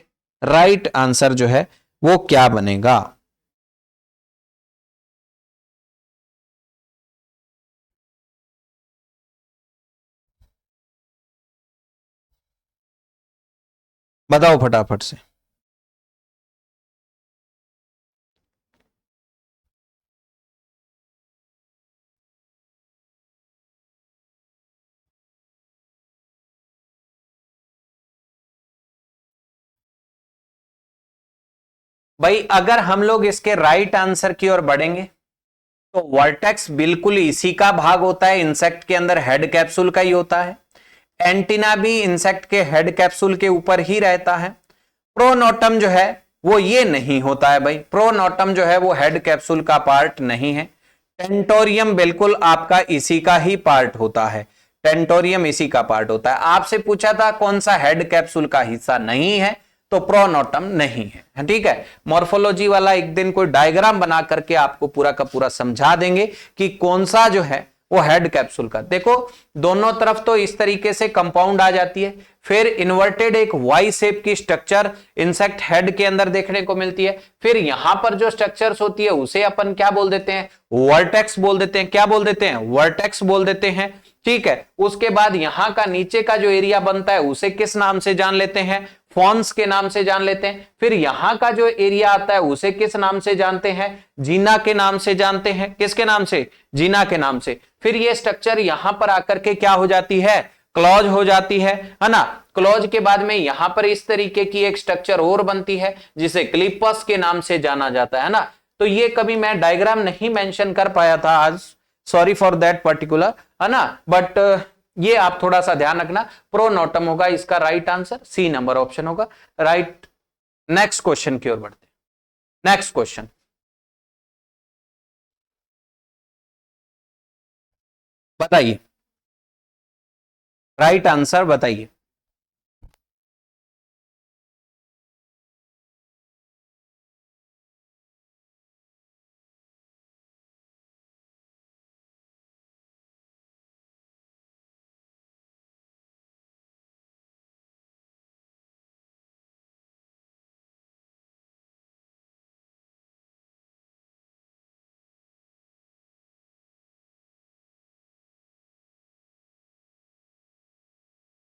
राइट आंसर जो है वो क्या बनेगा? बताओ फटाफट से। भाई अगर हम लोग इसके राइट आंसर की ओर बढ़ेंगे तो वर्टेक्स बिल्कुल इसी का भाग होता है, इंसेक्ट के अंदर हेड कैप्सूल का ही होता है। एंटीना भी इंसेक्ट के हेड कैप्सूल के ऊपर ही रहता है। प्रोनोटम जो है वो ये नहीं होता है भाई, प्रोनोटम जो है वो हेड कैप्सूल का पार्ट नहीं है। टेंटोरियम बिल्कुल आपका इसी का ही पार्ट होता है, टेंटोरियम इसी का पार्ट होता है। आपसे पूछा था कौन सा हेड कैप्सूल का हिस्सा नहीं है, तो प्रोनोटम नहीं है, ठीक है। मॉर्फोलॉजी वाला एक दिन कोई डायग्राम बना करके आपको पूरा का पूरा समझा देंगे कि कौन सा जो है वो हेड कैप्सूल का। देखो दोनों तरफ तो इस तरीके से कंपाउंड आ जाती है, फिर इन्वर्टेड एक वाई शेप की स्ट्रक्चर इंसेक्ट हेड के अंदर देखने को मिलती है। फिर यहां पर जो स्ट्रक्चर्स होती है उसे अपन क्या बोल देते हैं, वर्टेक्स बोल देते हैं। क्या बोल देते हैं, वर्टेक्स बोल देते हैं, ठीक है। उसके बाद यहां का नीचे का जो एरिया बनता है उसे किस नाम से जान लेते हैं, फॉन्स के नाम से जान लेते हैं। फिर यहां का जो एरिया आता है उसे किस नाम से जानते हैं, जीना के नाम से जानते हैं। किसके नाम से, जीना के नाम से। फिर ये स्ट्रक्चर यहां पर आकर के क्या हो जाती है, क्लॉज हो जाती है ना। क्लॉज के बाद में यहां पर इस तरीके की एक स्ट्रक्चर और बनती है जिसे क्लिपस के नाम से जाना जाता है ना। तो ये कभी मैं डायग्राम नहीं मेंशन कर पाया था आज, सॉरी फॉर दैट पर्टिकुलर, है ना। बट ये आप थोड़ा सा ध्यान रखना, प्रोनोटम होगा इसका right answer, C number option होगा राइट। नेक्स्ट क्वेश्चन की ओर बढ़ते हैं। नेक्स्ट क्वेश्चन बताइए, राइट आंसर बताइए।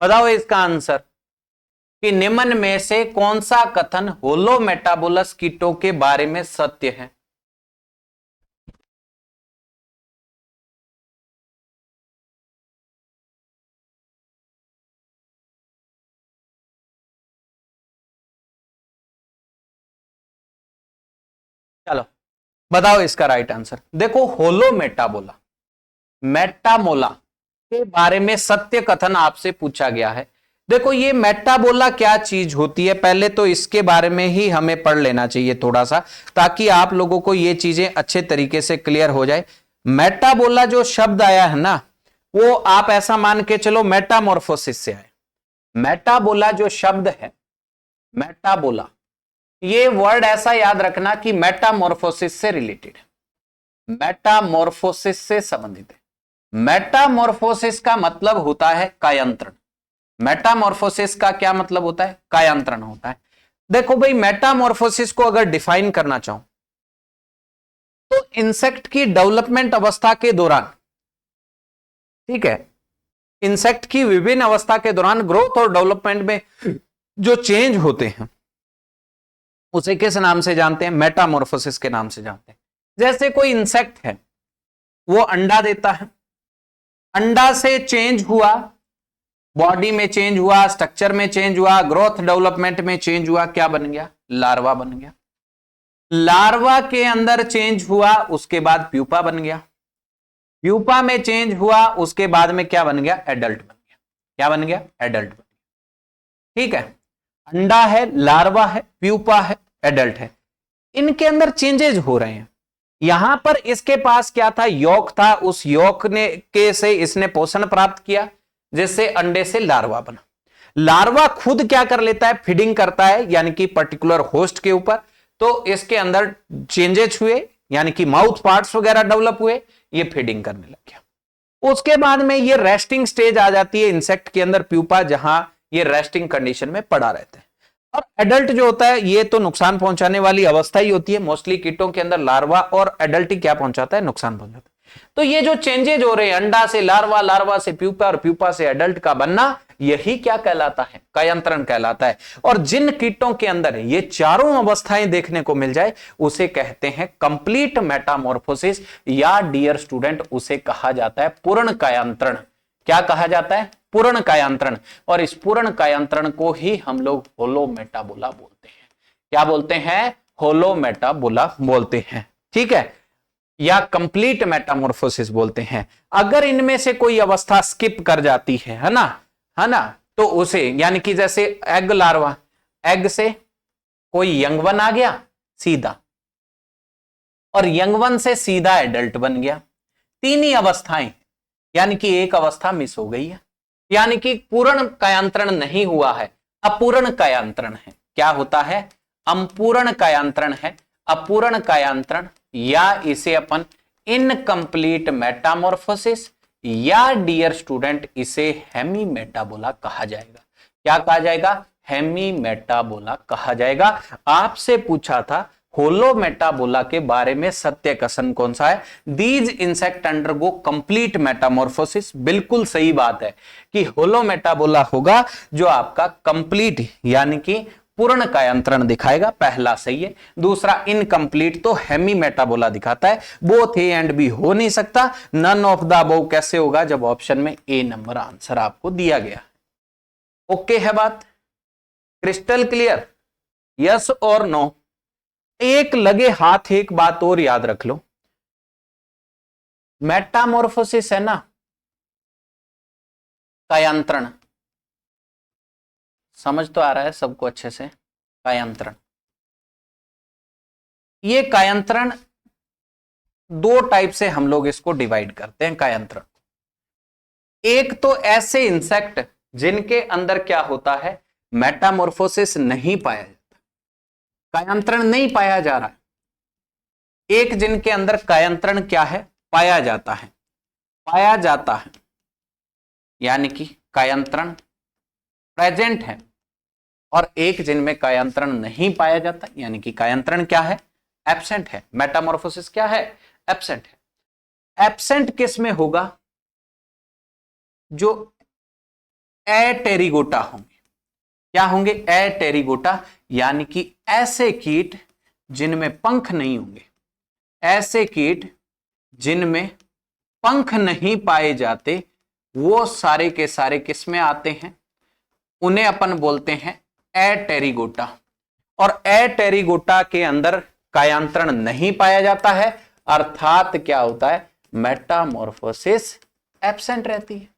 बताओ इसका आंसर कि निम्न में से कौन सा कथन होलो मेटाबोलस कीटों के बारे में सत्य है। चलो बताओ इसका राइट आंसर। देखो होलो मेटाबोला, मेटामोला के बारे में सत्य कथन आपसे पूछा गया है। देखो ये मेटाबोला क्या चीज होती है, पहले तो इसके बारे में ही हमें पढ़ लेना चाहिए थोड़ा सा, ताकि आप लोगों को ये चीजें अच्छे तरीके से क्लियर हो जाए। मेटाबोला जो शब्द आया है ना, वो आप ऐसा मान के चलो मेटामॉर्फोसिस से आए। मेटाबोला जो शब्द है, मेटाबोला, ये वर्ड ऐसा याद रखना कि मेटामॉर्फोसिस से रिलेटेड है, मेटामॉर्फोसिस से संबंधित है। मेटामॉर्फोसिस का मतलब होता है कायांतरण। मेटामॉर्फोसिस का क्या मतलब होता है, कायांतरण होता है। देखो भाई मेटामॉर्फोसिस को अगर डिफाइन करना चाहूं तो इंसेक्ट की डेवलपमेंट अवस्था के दौरान, ठीक है, इंसेक्ट की विभिन्न अवस्था के दौरान ग्रोथ और डेवलपमेंट में जो चेंज होते हैं उसे किस नाम से जानते हैं, मेटामॉर्फोसिस के नाम से जानते हैं। जैसे कोई इंसेक्ट है, वो अंडा देता है, अंडा से चेंज हुआ, बॉडी में चेंज हुआ, स्ट्रक्चर में चेंज हुआ, ग्रोथ डेवलपमेंट में चेंज हुआ, क्या बन गया, लार्वा बन गया। लार्वा के अंदर चेंज हुआ, उसके बाद प्यूपा बन गया, प्यूपा में चेंज हुआ, उसके बाद में क्या बन गया, एडल्ट बन गया। क्या बन गया, एडल्ट बन गया। ठीक है, अंडा है, लार्वा है, प्यूपा है, एडल्ट है, इनके अंदर चेंजेज हो रहे हैं। यहां पर इसके पास क्या था, यॉक था, उस यॉक ने के से इसने पोषण प्राप्त किया, जिससे अंडे से लार्वा बना। लार्वा खुद क्या कर लेता है, फीडिंग करता है, यानी कि पर्टिकुलर होस्ट के ऊपर। तो इसके अंदर चेंजेस हुए, यानी कि माउथ पार्ट्स वगैरह डेवलप हुए, ये फीडिंग करने लग गया। उसके बाद में ये रेस्टिंग स्टेज आ जाती है इंसेक्ट के अंदर, प्यूपा, जहां ये रेस्टिंग कंडीशन में पड़ा रहता है। और एडल्ट जो होता है ये तो नुकसान पहुंचाने वाली अवस्था ही होती है। मोस्टली कीटों के अंदर लार्वा और एडल्ट ही क्या पहुंचाता है, नुकसान पहुंचाता है। तो ये जो चेंजेज हो रहे हैं, अंडा से लार्वा, लार्वा से प्यूपा और प्यूपा से एडल्ट का बनना, यही क्या कहलाता है, कायांतरण कहलाता है। और जिन कीटों के अंदर ये चारों अवस्थाएं देखने को मिल जाए उसे कहते हैं कंप्लीट मेटामॉर्फोसिस, या डियर स्टूडेंट उसे कहा जाता है पूर्ण कायांतरण। क्या कहा जाता है, पूर्ण कायांतरण। और इस पूर्ण कायांतरण को ही हम लोग होलो मेटाबोला बोलते हैं। क्या बोलते हैं, होलो मेटाबोला बोलते हैं। ठीक है, या कंप्लीट मेटामॉर्फोसिस बोलते हैं। अगर इनमें से कोई अवस्था स्किप कर जाती है ना, तो उसे, यानी कि जैसे एग लार्वा, एग से कोई यंग वन आ गया सीधा, और यंग वन से सीधा एडल्ट बन गया, तीन ही अवस्थाएं, यानी कि एक अवस्था मिस हो गई है, यानी कि पूर्ण कायांतरण नहीं हुआ है, अपूर्ण कायांतरण है। क्या होता है? अपूर्ण कायांतरण है, अपूर्ण कायांतरण, या इसे अपन इनकंप्लीट मेटामॉर्फोसिस, या डियर स्टूडेंट इसे हेमी मेटाबोला कहा जाएगा। क्या कहा जाएगा? हेमी मेटाबोला कहा जाएगा। आपसे पूछा था होलो मेटाबोला के बारे में सत्य कथन कौन सा है? These insect undergo complete Metamorphosis. बिल्कुल सही बात है कि होलो मेटाबोला होगा जो आपका कंप्लीट यानी कि पूर्ण कायांतरण दिखाएगा, पहला सही है। दूसरा इनकंप्लीट तो हेमी मेटाबोला दिखाता है। बोथ ए एंड बी हो नहीं सकता। नन ऑफ द अबव कैसे होगा? जब ऑप्शन में ए नंबर आंसर आपको दिया गया। ओके है बात? Crystal clear? यस और नो? एक लगे हाथ एक बात और याद रख लो, मेटामॉर्फोसिस है ना, कायांतरण, समझ तो आ रहा है सबको अच्छे से? कायांतरण, ये कायांतरण दो टाइप से हम लोग इसको डिवाइड करते हैं कायांतरण। एक तो ऐसे इंसेक्ट जिनके अंदर क्या होता है, मेटामॉर्फोसिस नहीं पाया जाता, कायांतरण नहीं पाया जा रहा है। एक जिनके अंदर कायांतरण क्या है? पाया जाता है, पाया जाता है, यानी कि कायांतरण प्रेजेंट है। और एक जिनमें कायांतरण नहीं पाया जाता, यानी कि कायांतरण क्या है? एब्सेंट है। मेटामॉर्फोसिस क्या है? एब्सेंट है। एब्सेंट किस में होगा? जो एटेरिगोटा होंगे। क्या होंगे? एटेरिगोटा, यानी कि ऐसे कीट जिनमें पंख नहीं होंगे, ऐसे कीट जिनमें पंख नहीं पाए जाते, वो सारे के सारे किस में आते हैं? उन्हें अपन बोलते हैं एटेरिगोटा। और एटेरिगोटा के अंदर कायांतरण नहीं पाया जाता है, अर्थात क्या होता है? मेटामॉर्फोसिस एब्सेंट रहती है।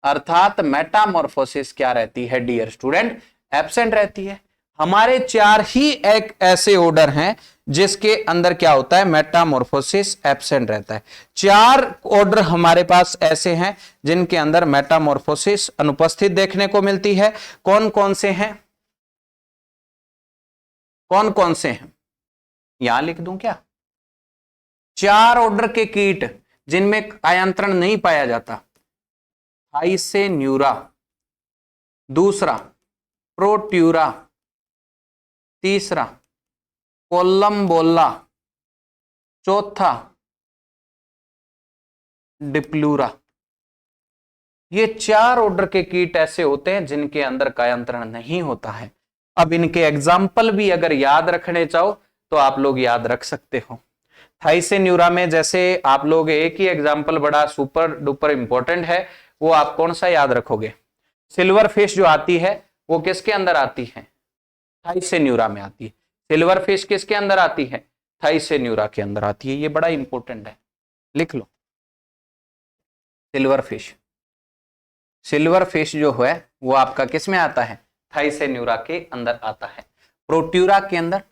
अर्थात मेटामॉर्फोसिस क्या रहती है डियर स्टूडेंट? एब्सेंट रहती है। हमारे चार ही एक ऐसे ऑर्डर हैं जिसके अंदर क्या होता है? मेटामॉर्फोसिस एब्सेंट रहता है। चार ऑर्डर हमारे पास ऐसे हैं जिनके अंदर मेटामॉर्फोसिस अनुपस्थित देखने को मिलती है। कौन कौन से हैं? कौन कौन से हैं? यहां लिख दूं क्या? चार ऑर्डर के कीट जिनमें कायांतरण नहीं पाया जाता। थाइसेन्यूरा, दूसरा प्रोट्यूरा, तीसरा कोलम्बोला, चौथा डिप्लूरा। ये चार ऑर्डर के कीट ऐसे होते हैं जिनके अंदर कायांतरण नहीं होता है। अब इनके एग्जाम्पल भी अगर याद रखने चाहो तो आप लोग याद रख सकते हो। थाइसेन्यूरा में जैसे आप लोग एक ही एग्जाम्पल बड़ा सुपर डुपर इंपॉर्टेंट है, वो आप कौन सा याद रखोगे? सिल्वर फिश जो आती है वो किसके अंदर आती है? थाइसेन्यूरा में आती है। सिल्वर फिश किसके अंदर आती है? थाइसेन्यूरा के अंदर आती है। ये बड़ा इंपॉर्टेंट है, लिख लो। सिल्वर फिश, सिल्वर फिश जो है वो आपका किस में आता है? थाइसेन्यूरा के अंदर आता है। प्रोट्यूरा के अंदर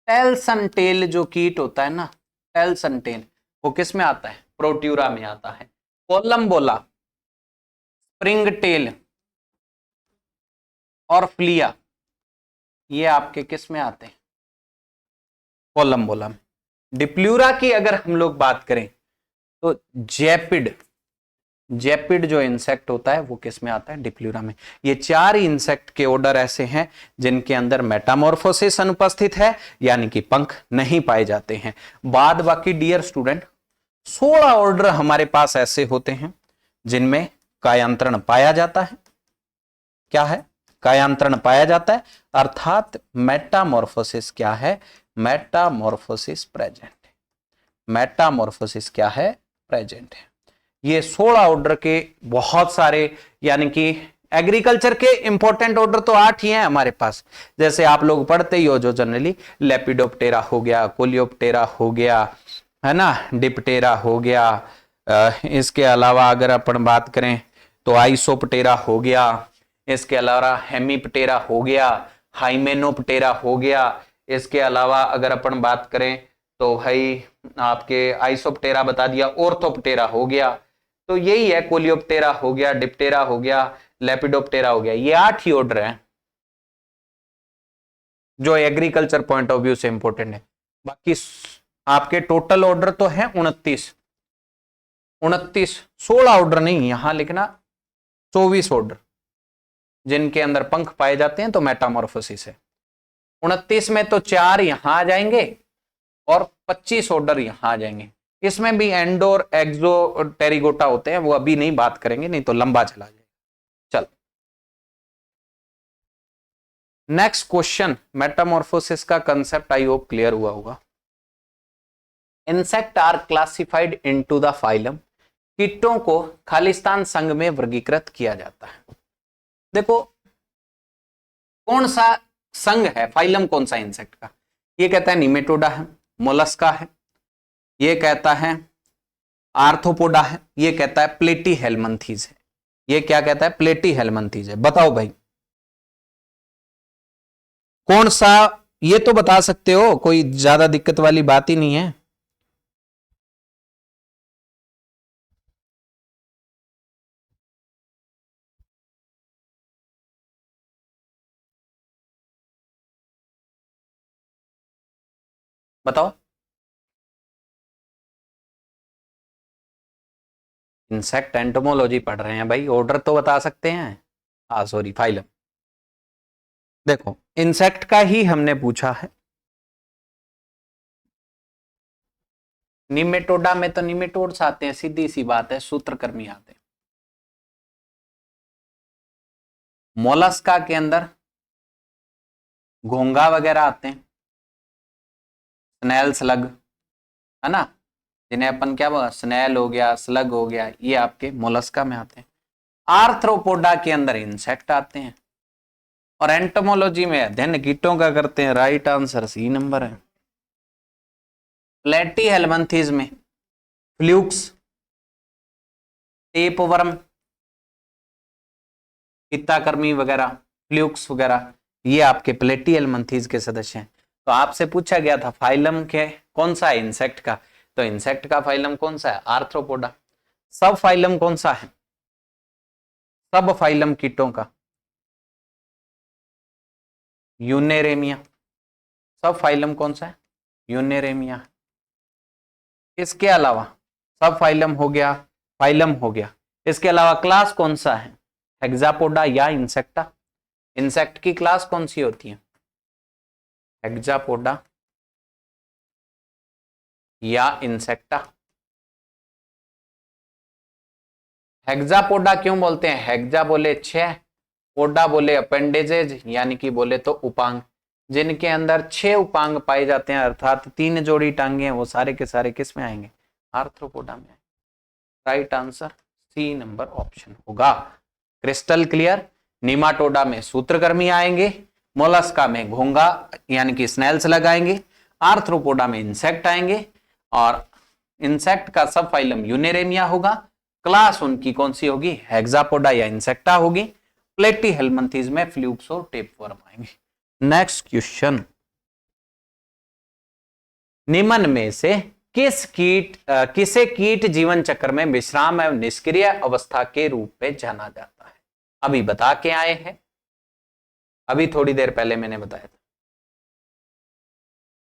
टेल्सन टेल जो कीट होता है ना, टेल्सन टेल, वो किस में आता है? प्रोट्यूरा में आता है। कोलम्बोला, स्प्रिंग टेल और फ्लिया, ये आपके किस में आते हैं? कोलम्बोला में। डिप्लूरा की अगर हम लोग बात करें तो जेपिड, जेपिड जो इंसेक्ट होता है वो किस में आता है? डिप्लूरा में। ये चार इंसेक्ट के ऑर्डर ऐसे हैं जिनके अंदर मेटामॉर्फोसिस अनुपस्थित है, यानी कि पंख नहीं पाए जाते हैं। बाद बाकी डियर स्टूडेंट 16 ऑर्डर हमारे पास ऐसे होते हैं जिनमें कायांतरण पाया जाता है। क्या है? कायांतरण पाया जाता है, अर्थात मेटामॉर्फोसिस क्या है? मेटामॉर्फोसिस प्रेजेंट है। मेटामॉर्फोसिस क्या है? प्रेजेंट है। ये 16 ऑर्डर के बहुत सारे, यानी कि एग्रीकल्चर के इंपॉर्टेंट ऑर्डर तो 8 ही हैं हमारे पास। जैसे आप लोग पढ़ते ही हो जो जनरली लेपिडोप्टेरा हो गया, कोलियोप्टेरा हो गया, है ना, डिप्टेरा हो गया। इसके अलावा अगर अपन बात करें तो आइसोप्टेरा हो गया, इसके अलावा हेमीप्टेरा हो गया, हाइमेनोप्टेरा हो गया। इसके अलावा अगर अपन बात करें तो भाई आपके आइसोप्टेरा बता दिया, ऑर्थोप्टेरा हो गया। तो यही है, कोलियोप्टेरा हो गया, डिप्टेरा हो गया, लेपिडोप्टेरा हो गया। ये 8 ही ऑर्डर है जो एग्रीकल्चर पॉइंट ऑफ व्यू से इंपॉर्टेंट है। बाकी आपके टोटल ऑर्डर तो है 29, 16 ऑर्डर नहीं, यहां लिखना 24 ऑर्डर जिनके अंदर पंख पाए जाते हैं, तो मेटामॉर्फोसिस है। 29 में तो 4 यहां आ जाएंगे और 25 ऑर्डर यहां आ जाएंगे। इसमें भी एंडो और एक्सो टेरिगोटा होते हैं, वो अभी नहीं बात करेंगे, नहीं तो लंबा चला जाएगा। चल नेक्स्ट क्वेश्चन, मेटामॉर्फोसिस का कंसेप्ट आई होप क्लियर हुआ होगा। Insect are classified into the phylum, कीटों को खालिस्तान संघ में वर्गीकृत किया जाता है। देखो कौन सा संघ है, फाइलम कौन सा इंसेक्ट का, ये कहता है निमेटोडा है, मोलस्का है, ये कहता है आर्थ्रोपोडा है, ये कहता है प्लेटीहेल्मिंथीज है। ये क्या कहता है, प्लेटीहेल्मिंथीज है। बताओ भाई कौन सा, ये तो बता सकते हो, कोई ज्यादा दिक्कत वाली बात ही नहीं है। बताओ। इंसेक्ट एंटोमोलॉजी पढ़ रहे हैं भाई, ऑर्डर तो बता सकते हैं। हाँ सॉरी, फाइलम। देखो इंसेक्ट का ही हमने पूछा है। निमेटोडा में तो निमेटोड्स आते हैं, सीधी सी बात है, सूत्रकृमि आते हैं। मोलस्का के अंदर घोंगा वगैरह आते हैं, स्नेल स्लग, है ना, जिन्हें अपन क्या बोला, स्नेल हो गया, स्लग हो गया, ये आपके मोलस्का में आते हैं। आर्थ्रोपोडा के अंदर इंसेक्ट आते हैं। और एंटोमोलॉजी में अध्ययन कीटों का करते हैं। राइट आंसर सी नंबर है। प्लेटीहेल्मिंथीज में फ्लूक्स, टेपवर्म, पित्ताकृमि वगैरह, फ्लूक्स वगैरह, ये आपके प्लेटीहेल्मिंथीज के सदस्य हैं। तो आपसे पूछा गया था फाइलम के कौन सा है इंसेक्ट का, तो इंसेक्ट का फाइलम कौन सा है, आर्थ्रोपोडा। सब फाइलम कौन सा है, सब फाइलम कीटों का यूनेरेमिया। सब फाइलम कौन सा है, यूनेरेमिया। इसके अलावा सब फाइलम हो गया, फाइलम हो गया। इसके अलावा क्लास कौन सा है, हेक्सापोडा या इंसेक्टा। इंसेक्ट की क्लास कौन सी होती है, हेक्सापोडा या इंसेक्टा। हेक्सापोडा क्यों बोलते हैं, हेक्सा बोले 6, पोडा बोले अपेंडेजेज, यानी कि बोले तो उपांग, जिनके अंदर 6 उपांग पाए जाते हैं, अर्थात 3 जोड़ी टांगे हैं, वो सारे के सारे किस में आएंगे, आर्थ्रोपोडा में। Right answer C number option होगा। Crystal clear. निमाटोडा में सूत्रकृमि आएंगे, मोलस्का में घोंगा यानी कि स्नेल्स लगाएंगे, आर्थ्रोपोडा में इंसेक्ट आएंगे, और इंसेक्ट का सब फाइलम यूनेरेमिया होगा। क्लास उनकी कौन सी होगी, हेक्सापोडा या इंसेक्टा होगी। प्लेटीहेल्मिंथीज में फ्लूक्स और टेपवर्म आएंगे। नेक्स्ट क्वेश्चन, निम्न में से किसे कीट जीवन चक्र में विश्राम एवं निष्क्रिय अवस्था के रूप में जाना जाता है। अभी बता के आए हैं, अभी थोड़ी देर पहले मैंने बताया था।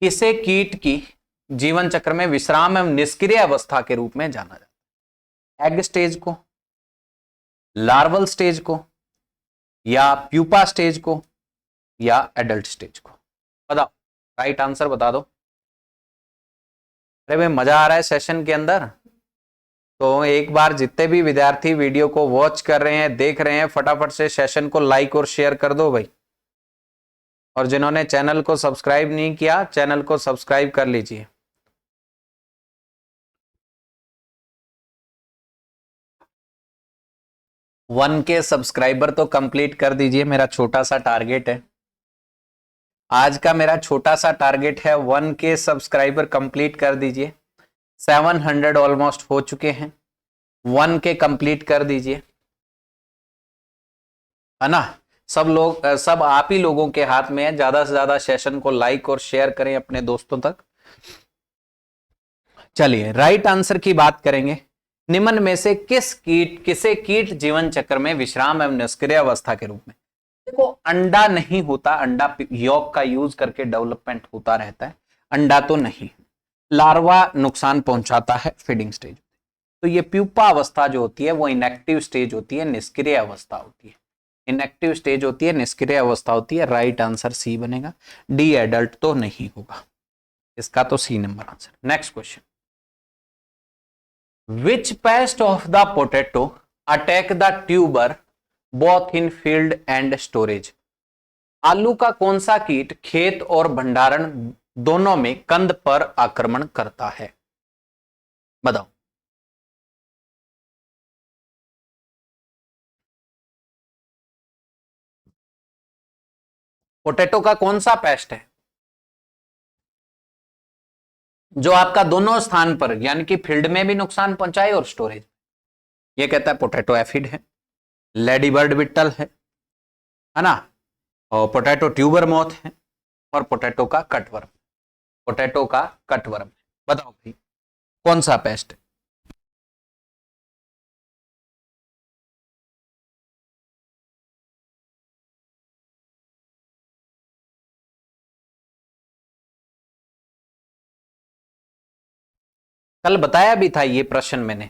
किसे कीट की जीवन चक्र में विश्राम एवं निष्क्रिय अवस्था के रूप में जाना जाता है, एग स्टेज को, लार्वल स्टेज को, या प्यूपा स्टेज को, या एडल्ट स्टेज को। बताओ, राइट आंसर बता दो। अरे भाई मजा आ रहा है सेशन के अंदर, तो एक बार जितने भी विद्यार्थी वीडियो को वॉच कर रहे हैं, देख रहे हैं, फटाफट से सेशन को लाइक और शेयर कर दो भाई। और जिन्होंने चैनल को सब्सक्राइब नहीं किया, चैनल को सब्सक्राइब कर लीजिए। वन के सब्सक्राइबर तो कंप्लीट कर दीजिए, मेरा छोटा सा टारगेट है आज का। मेरा छोटा सा टारगेट है 1 के सब्सक्राइबर कंप्लीट कर दीजिए। 700 ऑलमोस्ट हो चुके हैं। 1 के कंप्लीट कर दीजिए, है ना। सब लोग, सब आप ही लोगों के हाथ में है। ज्यादा से ज्यादा सेशन को लाइक और शेयर करें अपने दोस्तों तक। चलिए राइट आंसर की बात करेंगे। निम्न में से किसे कीट जीवन चक्र में विश्राम एवं निष्क्रिय अवस्था के रूप में, देखो अंडा नहीं होता, अंडा यॉक का यूज करके डेवलपमेंट होता रहता है, अंडा तो नहीं। लार्वा नुकसान पहुंचाता है फीडिंग स्टेज। तो ये प्यूपा अवस्था जो होती है वो इनएक्टिव स्टेज होती है, निष्क्रिय अवस्था होती है। इनएक्टिव स्टेज होती है, निष्क्रिय अवस्था होती है। राइट आंसर सी बनेगा। डी एडल्ट तो नहीं होगा, इसका तो C number answer. Next question, which pest of the potato attack the tuber both in field and storage. आलू का कौन सा कीट खेत और भंडारण दोनों में कंद पर आक्रमण करता है, बताओ। पोटैटो का कौन सा पेस्ट है जो आपका दोनों स्थान पर यानी कि फील्ड में भी नुकसान पहुंचाए और स्टोरेज। ये कहता है पोटैटो एफिड है, लेडी बर्ड बिटल है ना, और पोटैटो ट्यूबर मॉथ है, और पोटैटो का कटवर्म। पोटैटो का कटवर्म, बताओ भाई कौन सा पेस्ट है। कल बताया भी था ये प्रश्न मैंने,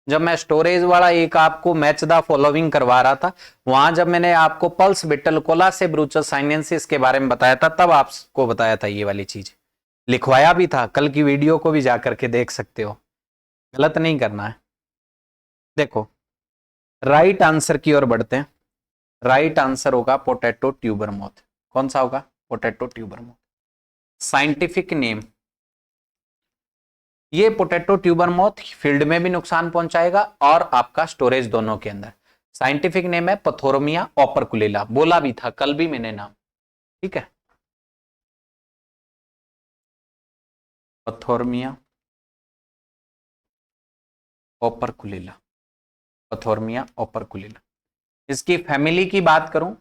जब मैं स्टोरेज वाला एक आपको मैच द फॉलोइंग करवा रहा था, वहां जब मैंने आपको पल्स बिटल कोला से ब्रूचस साइनेंसिस के बारे में बताया था, तब आपको बताया था ये वाली चीज, लिखवाया भी था। कल की वीडियो को भी जाकर के देख सकते हो, गलत नहीं करना है। देखो राइट आंसर की ओर बढ़ते हैं। राइट आंसर होगा पोटैटो ट्यूबर मॉथ। कौन सा होगा? Potato tuber moth. Scientific name, ये पोटैटो ट्यूबर मॉथ फील्ड में भी नुकसान पहुंचाएगा और आपका स्टोरेज दोनों के अंदर। साइंटिफिक नेम है पथोरमिया ओपरकुलेला, बोला भी था कल भी मैंने नाम, ठीक है। पथोरमिया ओपरकुलेला, पथोरमिया ओपरकुलेला। इसकी फैमिली की बात करूं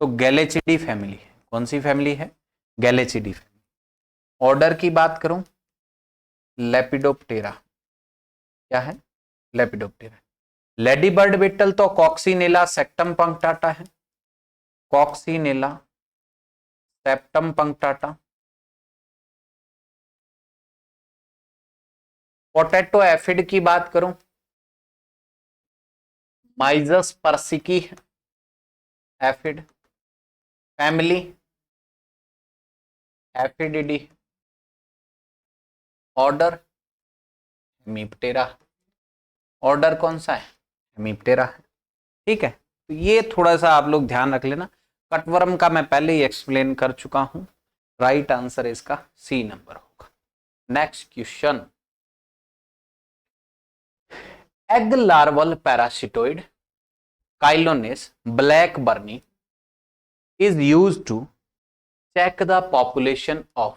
तो गैलेचिडी फैमिली है। कौन सी फैमिली है? गैलेचिडी फैमिली। ऑर्डर की बात करूं लेपिडोप्टेरा, क्या है? लेपिडोप्टेरा। लेडी बर्ड बिटल तो कॉक्सिनेला सेप्टम पंक्टाटा है, Coccinella septempunctata. Potato aphid की बात करूं Myzus persicae aphid, family Aphididae, order Hemiptera. Order कौन सा है? हेमिप्टेरा है, ठीक है। तो ये थोड़ा सा आप लोग ध्यान रख लेना। कटवर्म का मैं पहले ही एक्सप्लेन कर चुका हूं। राइट आंसर इसका सी नंबर होगा। Next question, egg larval parasitoid Chelonus blackburni is used to check the population of।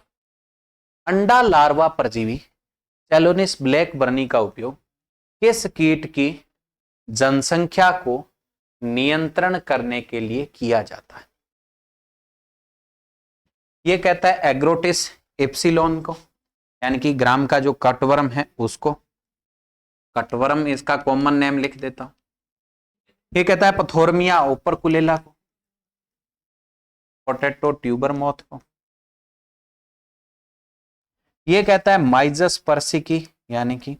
अंडा लार्वा परजीवी चैलोनिस ब्लैक बर्नी का उपयोग किस कीट की जनसंख्या को नियंत्रण करने के लिए किया जाता है? यह कहता है एग्रोटिस एप्सिलॉन को, यानी कि ग्राम का जो कटवर्म है उसको। कटवर्म इसका कॉमन नेम लिख देता हूं। यह कहता है पथोरमिया ओपरकुलेला को, पोटैटो ट्यूबर मॉथ को। यह कहता है माइजस पर्सिकी यानी कि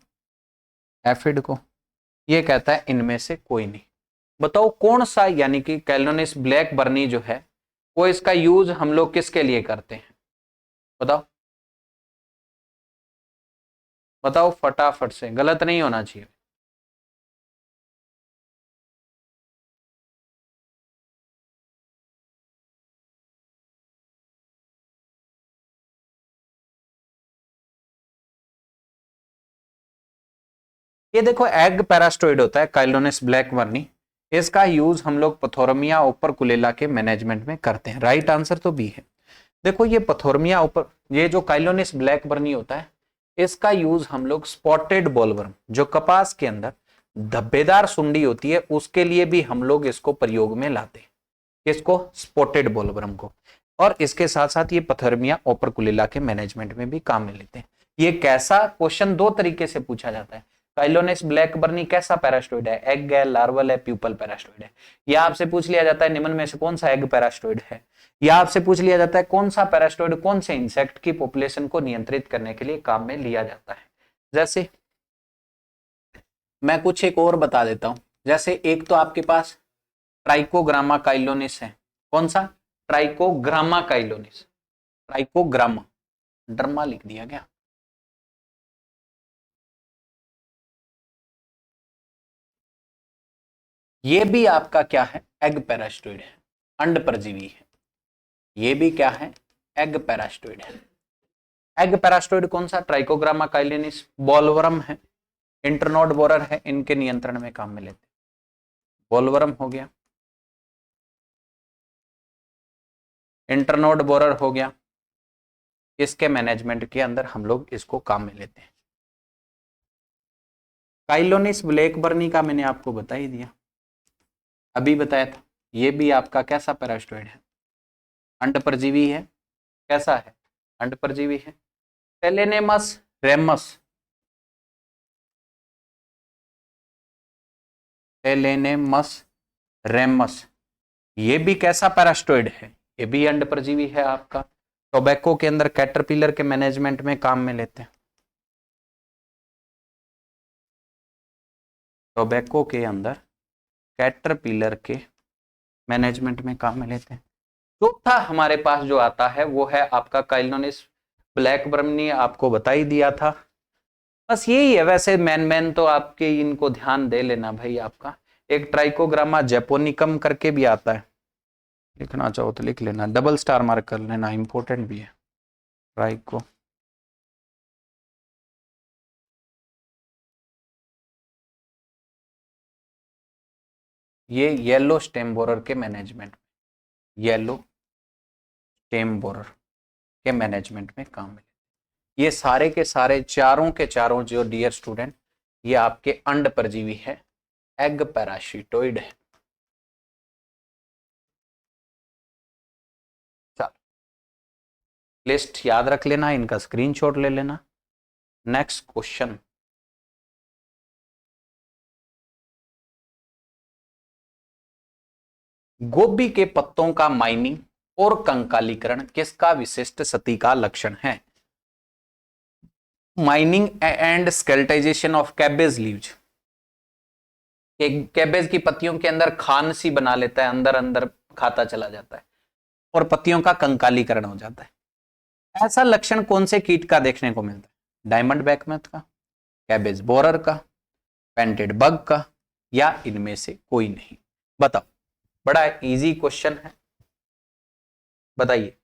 एफिड को। यह कहता है इनमें से कोई नहीं। बताओ कौन सा, यानी कि कैलोनिस ब्लैक बर्नी जो है वो इसका यूज हम लोग किसके लिए करते हैं? बताओ बताओ फटाफट से, गलत नहीं होना चाहिए। ये देखो एग पैरास्टोइड होता है काइलोनिस ब्लैक बर्नी, इसका यूज हम लोग पथोरमिया ओपरकुलेला के मैनेजमेंट में करते हैं। राइट आंसर तो बी है। देखो ये पथोरमिया ऊपर, ये जो काइलोनिस ब्लैक बर्नी होता है इसका यूज हम लोग स्पॉटेड बॉलवर्म, जो कपास के अंदर धब्बेदार सुंडी होती है, उसके लिए भी हम लोग इसको प्रयोग में लाते हैं। किसको? स्पॉटेड बॉलवर्म को। और इसके साथ साथ ये पथर्मिया ओपरकुलिला के मैनेजमेंट में भी काम में लेते हैं। ये कैसा क्वेश्चन दो तरीके से पूछा जाता है। काइलोनेस ब्लैक बर्नी कैसा पैरास्टोइड है? एग है, लार्वल है, प्यूपल पैरास्टोइड है। या आपसे पूछ लिया जाता है निम्न में से कौन सा एग पैरास्टोइड है। या आपसे पूछ लिया जाता है कौन सा पैरास्टोइड कौन से इंसेक्ट की पॉपुलेशन को नियंत्रित करने के लिए काम में लिया जाता है। जैसे मैं कुछ एक और बता देता हूं। जैसे एक तो आपके पास ट्राइकोग्रामा काइलोनिस है। कौन सा? ट्राइकोग्रामा काइलोनिस। ट्राइकोग्रामा, ड्रमा लिख दिया गया। ये भी आपका क्या है? एग पैरास्टोइड है, अंड परजीवी है। ये भी क्या है? एग पैरास्टोइड है। एग पैरास्टोइड कौन सा? ट्राइकोग्रामा काइलोनिस। बॉलवर्म है, इंटरनोड बोरर है, इनके नियंत्रण में काम में लेते हैं। बॉलवर्म हो गया, इंटरनोड बोरर हो गया, इसके मैनेजमेंट के अंदर हम लोग इसको काम में लेते हैं। काइलोनिस ब्लैक बर्नी का मैंने आपको बता ही दिया, अभी बताया था। ये भी आपका कैसा पैरास्टोइड है? अंड परजीवी है। कैसा है? अंड परजीवी है। टेलेनेमस रेमस, टेलेनेमस रेमस, ये भी कैसा पैरास्टोइड है? ये भी अंड परजीवी है आपका। टोबैको के अंदर कैटरपिलर के मैनेजमेंट में काम में लेते हैं। टोबैको के अंदर कैटरपिलर के मैनेजमेंट में काम में लेते हैं। चौथा हमारे पास जो आता है वो है आपका काइलोनिस ब्लैक बर्नी, आपको बता ही दिया था। बस यही है। वैसे मैन तो आपके इनको ध्यान दे लेना भाई। आपका एक ट्राइकोग्रामा जैपोनिकम करके भी आता है, लिखना चाहो तो लिख लेना, डबल स्टार मार्क कर लेना, इंपॉर्टेंट भी है। ट्राइको ये येलो स्टेम बोरर के मैनेजमेंट, येलो स्टेम बोरर के मैनेजमेंट में काम में। ये सारे के सारे चारों के चारों जो डियर स्टूडेंट, ये आपके अंड परजीवी है, एग पैरासिटोइड है। चलो लिस्ट याद रख लेना, इनका स्क्रीनशॉट ले लेना। नेक्स्ट क्वेश्चन, गोभी के पत्तों का माइनिंग और कंकालीकरण किसका विशिष्ट सती का लक्षण है? Mining and skeletonization of cabbage leaves. Cabbage की पत्तियों के अंदर खान सी बना लेता है, अंदर अंदर खाता चला जाता है और पत्तियों का कंकालीकरण हो जाता है। ऐसा लक्षण कौन से कीट का देखने को मिलता है? डायमंड बैकमैथ का, कैबेज बोरर का, पेंटेड बग का, या इनमें से कोई नहीं? बताओ। बड़ा इजी क्वेश्चन है, बताइए।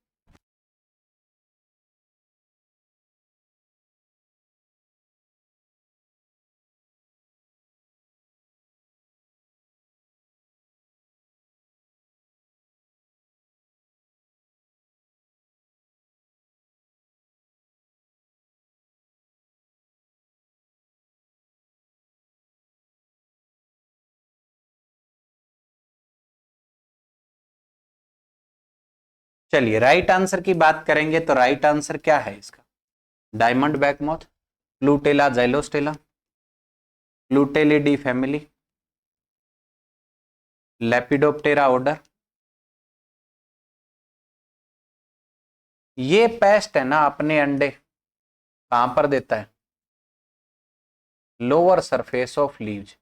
चलिए राइट आंसर की बात करेंगे तो राइट आंसर क्या है इसका? Diamond back moth, Plutella xylostella, Plutellidae family, Lepidoptera order. ये पेस्ट है ना, अपने अंडे कहां पर देता है? Lower surface of leaves.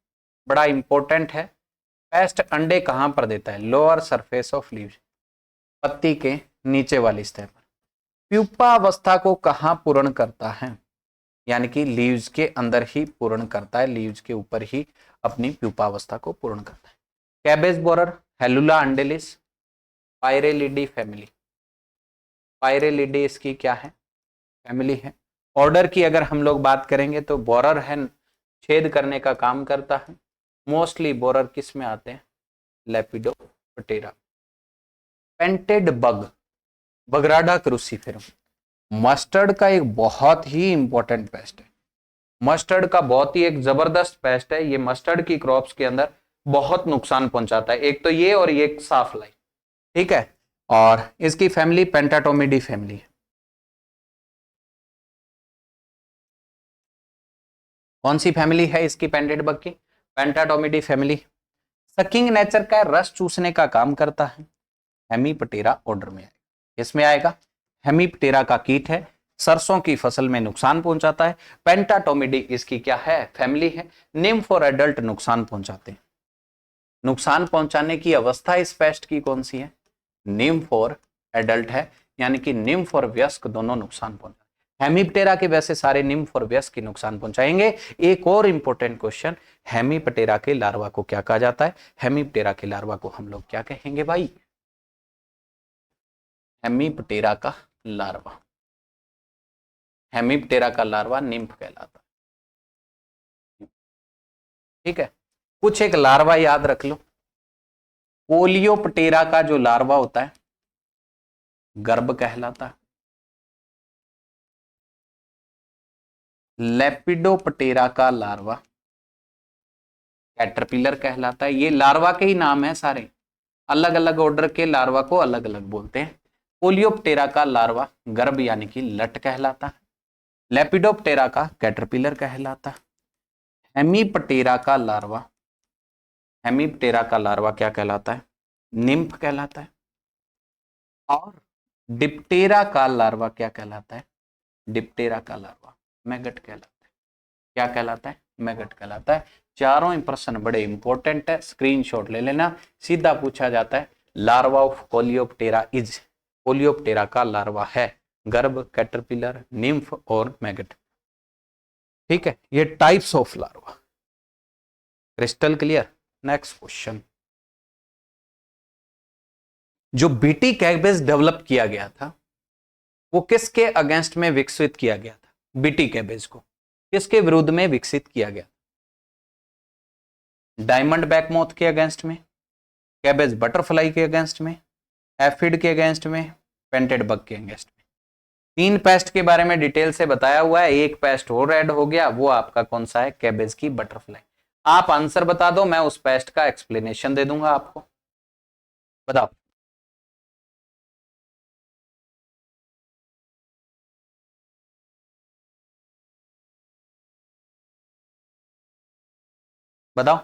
बड़ा इंपॉर्टेंट है, पेस्ट अंडे कहां पर देता है? लोअर सरफेस ऑफ लीव्स, पत्ती के नीचे वाली सतह पर। प्यूपा अवस्था को कहां पूर्ण करता है? यानी कि लीव्स के अंदर ही पूर्ण करता है, लीव्स के ऊपर ही अपनी प्यूपा अवस्था को पूर्ण करता है। Cabbage borer, Hellula undalis, Pyralidae family. Pyralidae इसकी क्या है? फैमिली है। ऑर्डर की अगर हम लोग बात करेंगे तो बोरर है, छेद करने का काम करता है। मोस्टली बोरर किस में आते हैं? Lepidoptera. Painted bug, Bagrada cruciferarum. Mustard का एक बहुत ही इंपॉर्टेंट पेस्ट है, मस्टर्ड का बहुत ही एक जबरदस्त पेस्ट है। ये मस्टर्ड की क्रॉप्स के अंदर बहुत नुकसान पहुंचाता है, एक तो ये और ये एक साफ लाई, ठीक है। और इसकी फैमिली पेंटाटोमिडी फैमिली है। कौन सी फैमिली है इसकी पेंटेड बग की? पेंटाटोमिडी फैमिली। सकिंग नेचर का, रस चूसने का काम करता है। हेमीप्टेरा ऑर्डर में आएगा। इसमें आएगा, हेमीप्टेरा का कीट है, सरसों की फसल में नुकसान पहुंचाता है। पेंटाटोमिडी इसकी क्या है? फैमिली है। निम्फ और एडल्ट नुकसान पहुंचाते हैं। नुकसान पहुंचाने की अवस्था इस पेस्ट की कौन सी है? निम्फ और एडल्ट है, यानी कि निम्फ और वयस्क दोनों नुकसान पहुंचाते। हेमीप्टेरा के वैसे सारे निम्फ और वयस्क की नुकसान पहुंचाएंगे। एक और इंपॉर्टेंट क्वेश्चन, हेमीप्टेरा के लार्वा को क्या कहा जाता है? हेमीप्टेरा के लार्वा को हम लोग क्या कहेंगे भाई? हेमीप्टेरा का लार्वा, हेमीप्टेरा का लार्वा निम्फ कहलाता है, ठीक है। कुछ एक लार्वा याद रख लो। कोलियोप्टेरा का जो लार्वा होता है गर्भ कहलाता है। लेपिडोप्टेरा का लार्वा कैटरपिलर कहलाता है। ये लार्वा के ही नाम है सारे, अलग अलग ऑर्डर के लार्वा को अलग अलग बोलते हैं। कोलियोप्टेरा का लार्वा गर्भ यानी कि लट कहलाता है। लेपिडोप्टेरा का कैटरपिलर कहलाता है। हेमीप्टेरा का लार्वा, हेमीप्टेरा का लार्वा क्या कहलाता है? निम्फ कहलाता है। और डिप्टेरा का लार्वा क्या कहलाता है? डिप्टेरा का लार्वा मैगट कहलाता है। क्या कहलाता है? मैगट कहलाता है। चारों ही प्रश्न बड़े इंपॉर्टेंट है, स्क्रीनशॉट ले लेना। सीधा पूछा जाता है larva of Coleoptera is, Coleoptera का लार्वा है गर्भ, कैटरपिलर, निम्फ और मैगट, ठीक है। ये types of larva. Crystal clear? Next question, जो बीटी कैबेज डेवलप किया गया था वो किसके अगेंस्ट में विकसित किया गया था? बीटी कैबेज को किसके विरुद्ध में विकसित किया गया? डायमंड बैकमोथ के अगेंस्ट में, कैबेज बटरफ्लाई के अगेंस्ट में, एफिड के अगेंस्ट में, पेंटेड बग के अगेंस्ट में। 3 पेस्ट के बारे में डिटेल से बताया हुआ है। एक पेस्ट और ऐड हो गया, वो आपका कौन सा है? कैबेज की बटरफ्लाई। आप आंसर बता दो, मैं उस पेस्ट का एक्सप्लेनेशन दे दूंगा आपको। बताओ। बताओ।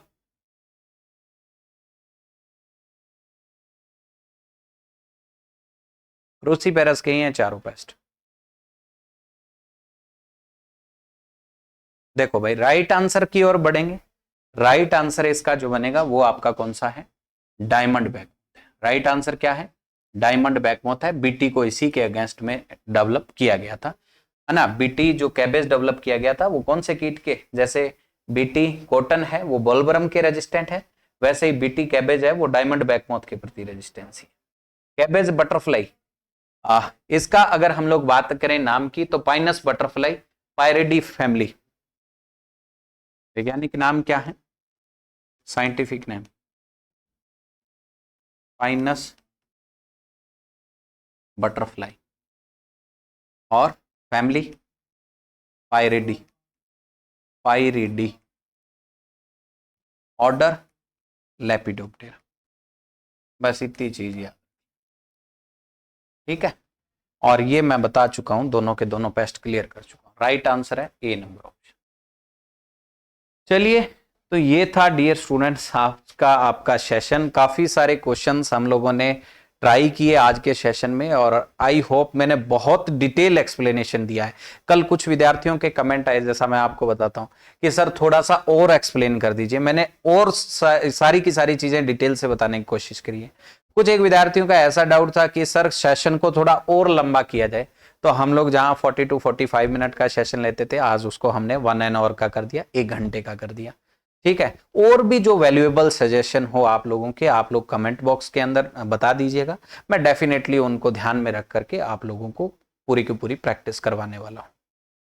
क्रूसीपेरस के ही हैं चारों पेस्ट। देखो भाई, राइट आंसर की ओर बढ़ेंगे। राइट आंसर इसका जो बनेगा वो आपका कौन सा है? डायमंड बैकमोथ है। राइट आंसर क्या है? डायमंड बैकमोथ है। बीटी को इसी के अगेंस्ट में डेवलप किया गया था, है ना। बीटी जो कैबेज डेवलप किया गया था वो कौन से कीट के? जैसे बीटी कॉटन है वो बोलवर्म के रेजिस्टेंट है, वैसे ही बीटी कैबेज है वो डायमंड बैकमोथ के प्रति रेजिस्टेंस है। कैबेज बटरफ्लाई, इसका अगर हम लोग बात करें नाम की तो पाइनस बटरफ्लाई पायरेडी फैमिली। वैज्ञानिक नाम क्या है? साइंटिफिक नेम पाइनस बटरफ्लाई और फैमिली पायरेडी, पायरेडी, ऑर्डर लेपिडोप्टेरा। बस इतनी चीज याद, ठीक है। और ये मैं बता चुका हूं, दोनों के दोनों पेस्ट क्लियर कर चुका हूं। राइट आंसर है ए नंबर ऑप्शन। चलिए, तो ये था डियर स्टूडेंट्स आपका आपका सेशन। काफी सारे क्वेश्चंस हम लोगों ने ट्राई किए आज के सेशन में और आई होप मैंने बहुत डिटेल एक्सप्लेनेशन दिया है। कल कुछ विद्यार्थियों के कमेंट आए, जैसा मैं आपको बताता हूं कि सर थोड़ा सा और एक्सप्लेन कर दीजिए। मैंने और सारी की सारी चीजें डिटेल से बताने की कोशिश करी है। कुछ एक विद्यार्थियों का ऐसा डाउट था कि सर सेशन को थोड़ा और लंबा किया जाए, तो हम लोग जहां 40 to 45 मिनट का सेशन लेते थे, आज उसको हमने 1 hour का कर दिया, 1 घंटे का कर दिया, ठीक है। और भी जो वैल्यूएबल सजेशन हो आप लोगों के, आप लोग कमेंट बॉक्स के अंदर बता दीजिएगा। मैं डेफिनेटली उनको ध्यान में रख करके आप लोगों को पूरी की पूरी प्रैक्टिस करवाने वाला हूं,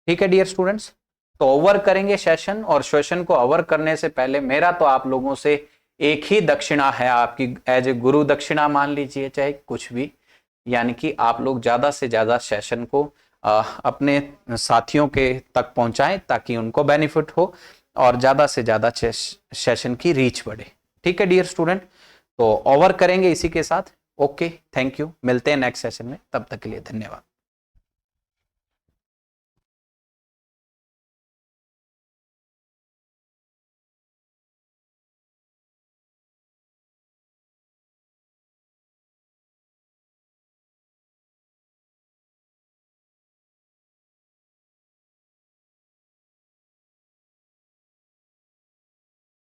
ठीक है डियर स्टूडेंट्स। तो ओवर करेंगे सेशन, और सेशन को ओवर करने से पहले मेरा तो आप लोगों से एक ही दक्षिणा है आपकी, एज ए गुरु दक्षिणा मान लीजिए चाहे कुछ भी, यानी कि आप लोग ज्यादा से ज्यादा सेशन को अपने साथियों के तक पहुंचाएं ताकि उनको बेनिफिट हो और ज़्यादा से ज़्यादा सेशन की रीच बढ़े। ठीक है डियर स्टूडेंट, तो ओवर करेंगे इसी के साथ। ओके, थैंक यू, मिलते हैं नेक्स्ट सेशन में, तब तक के लिए धन्यवाद।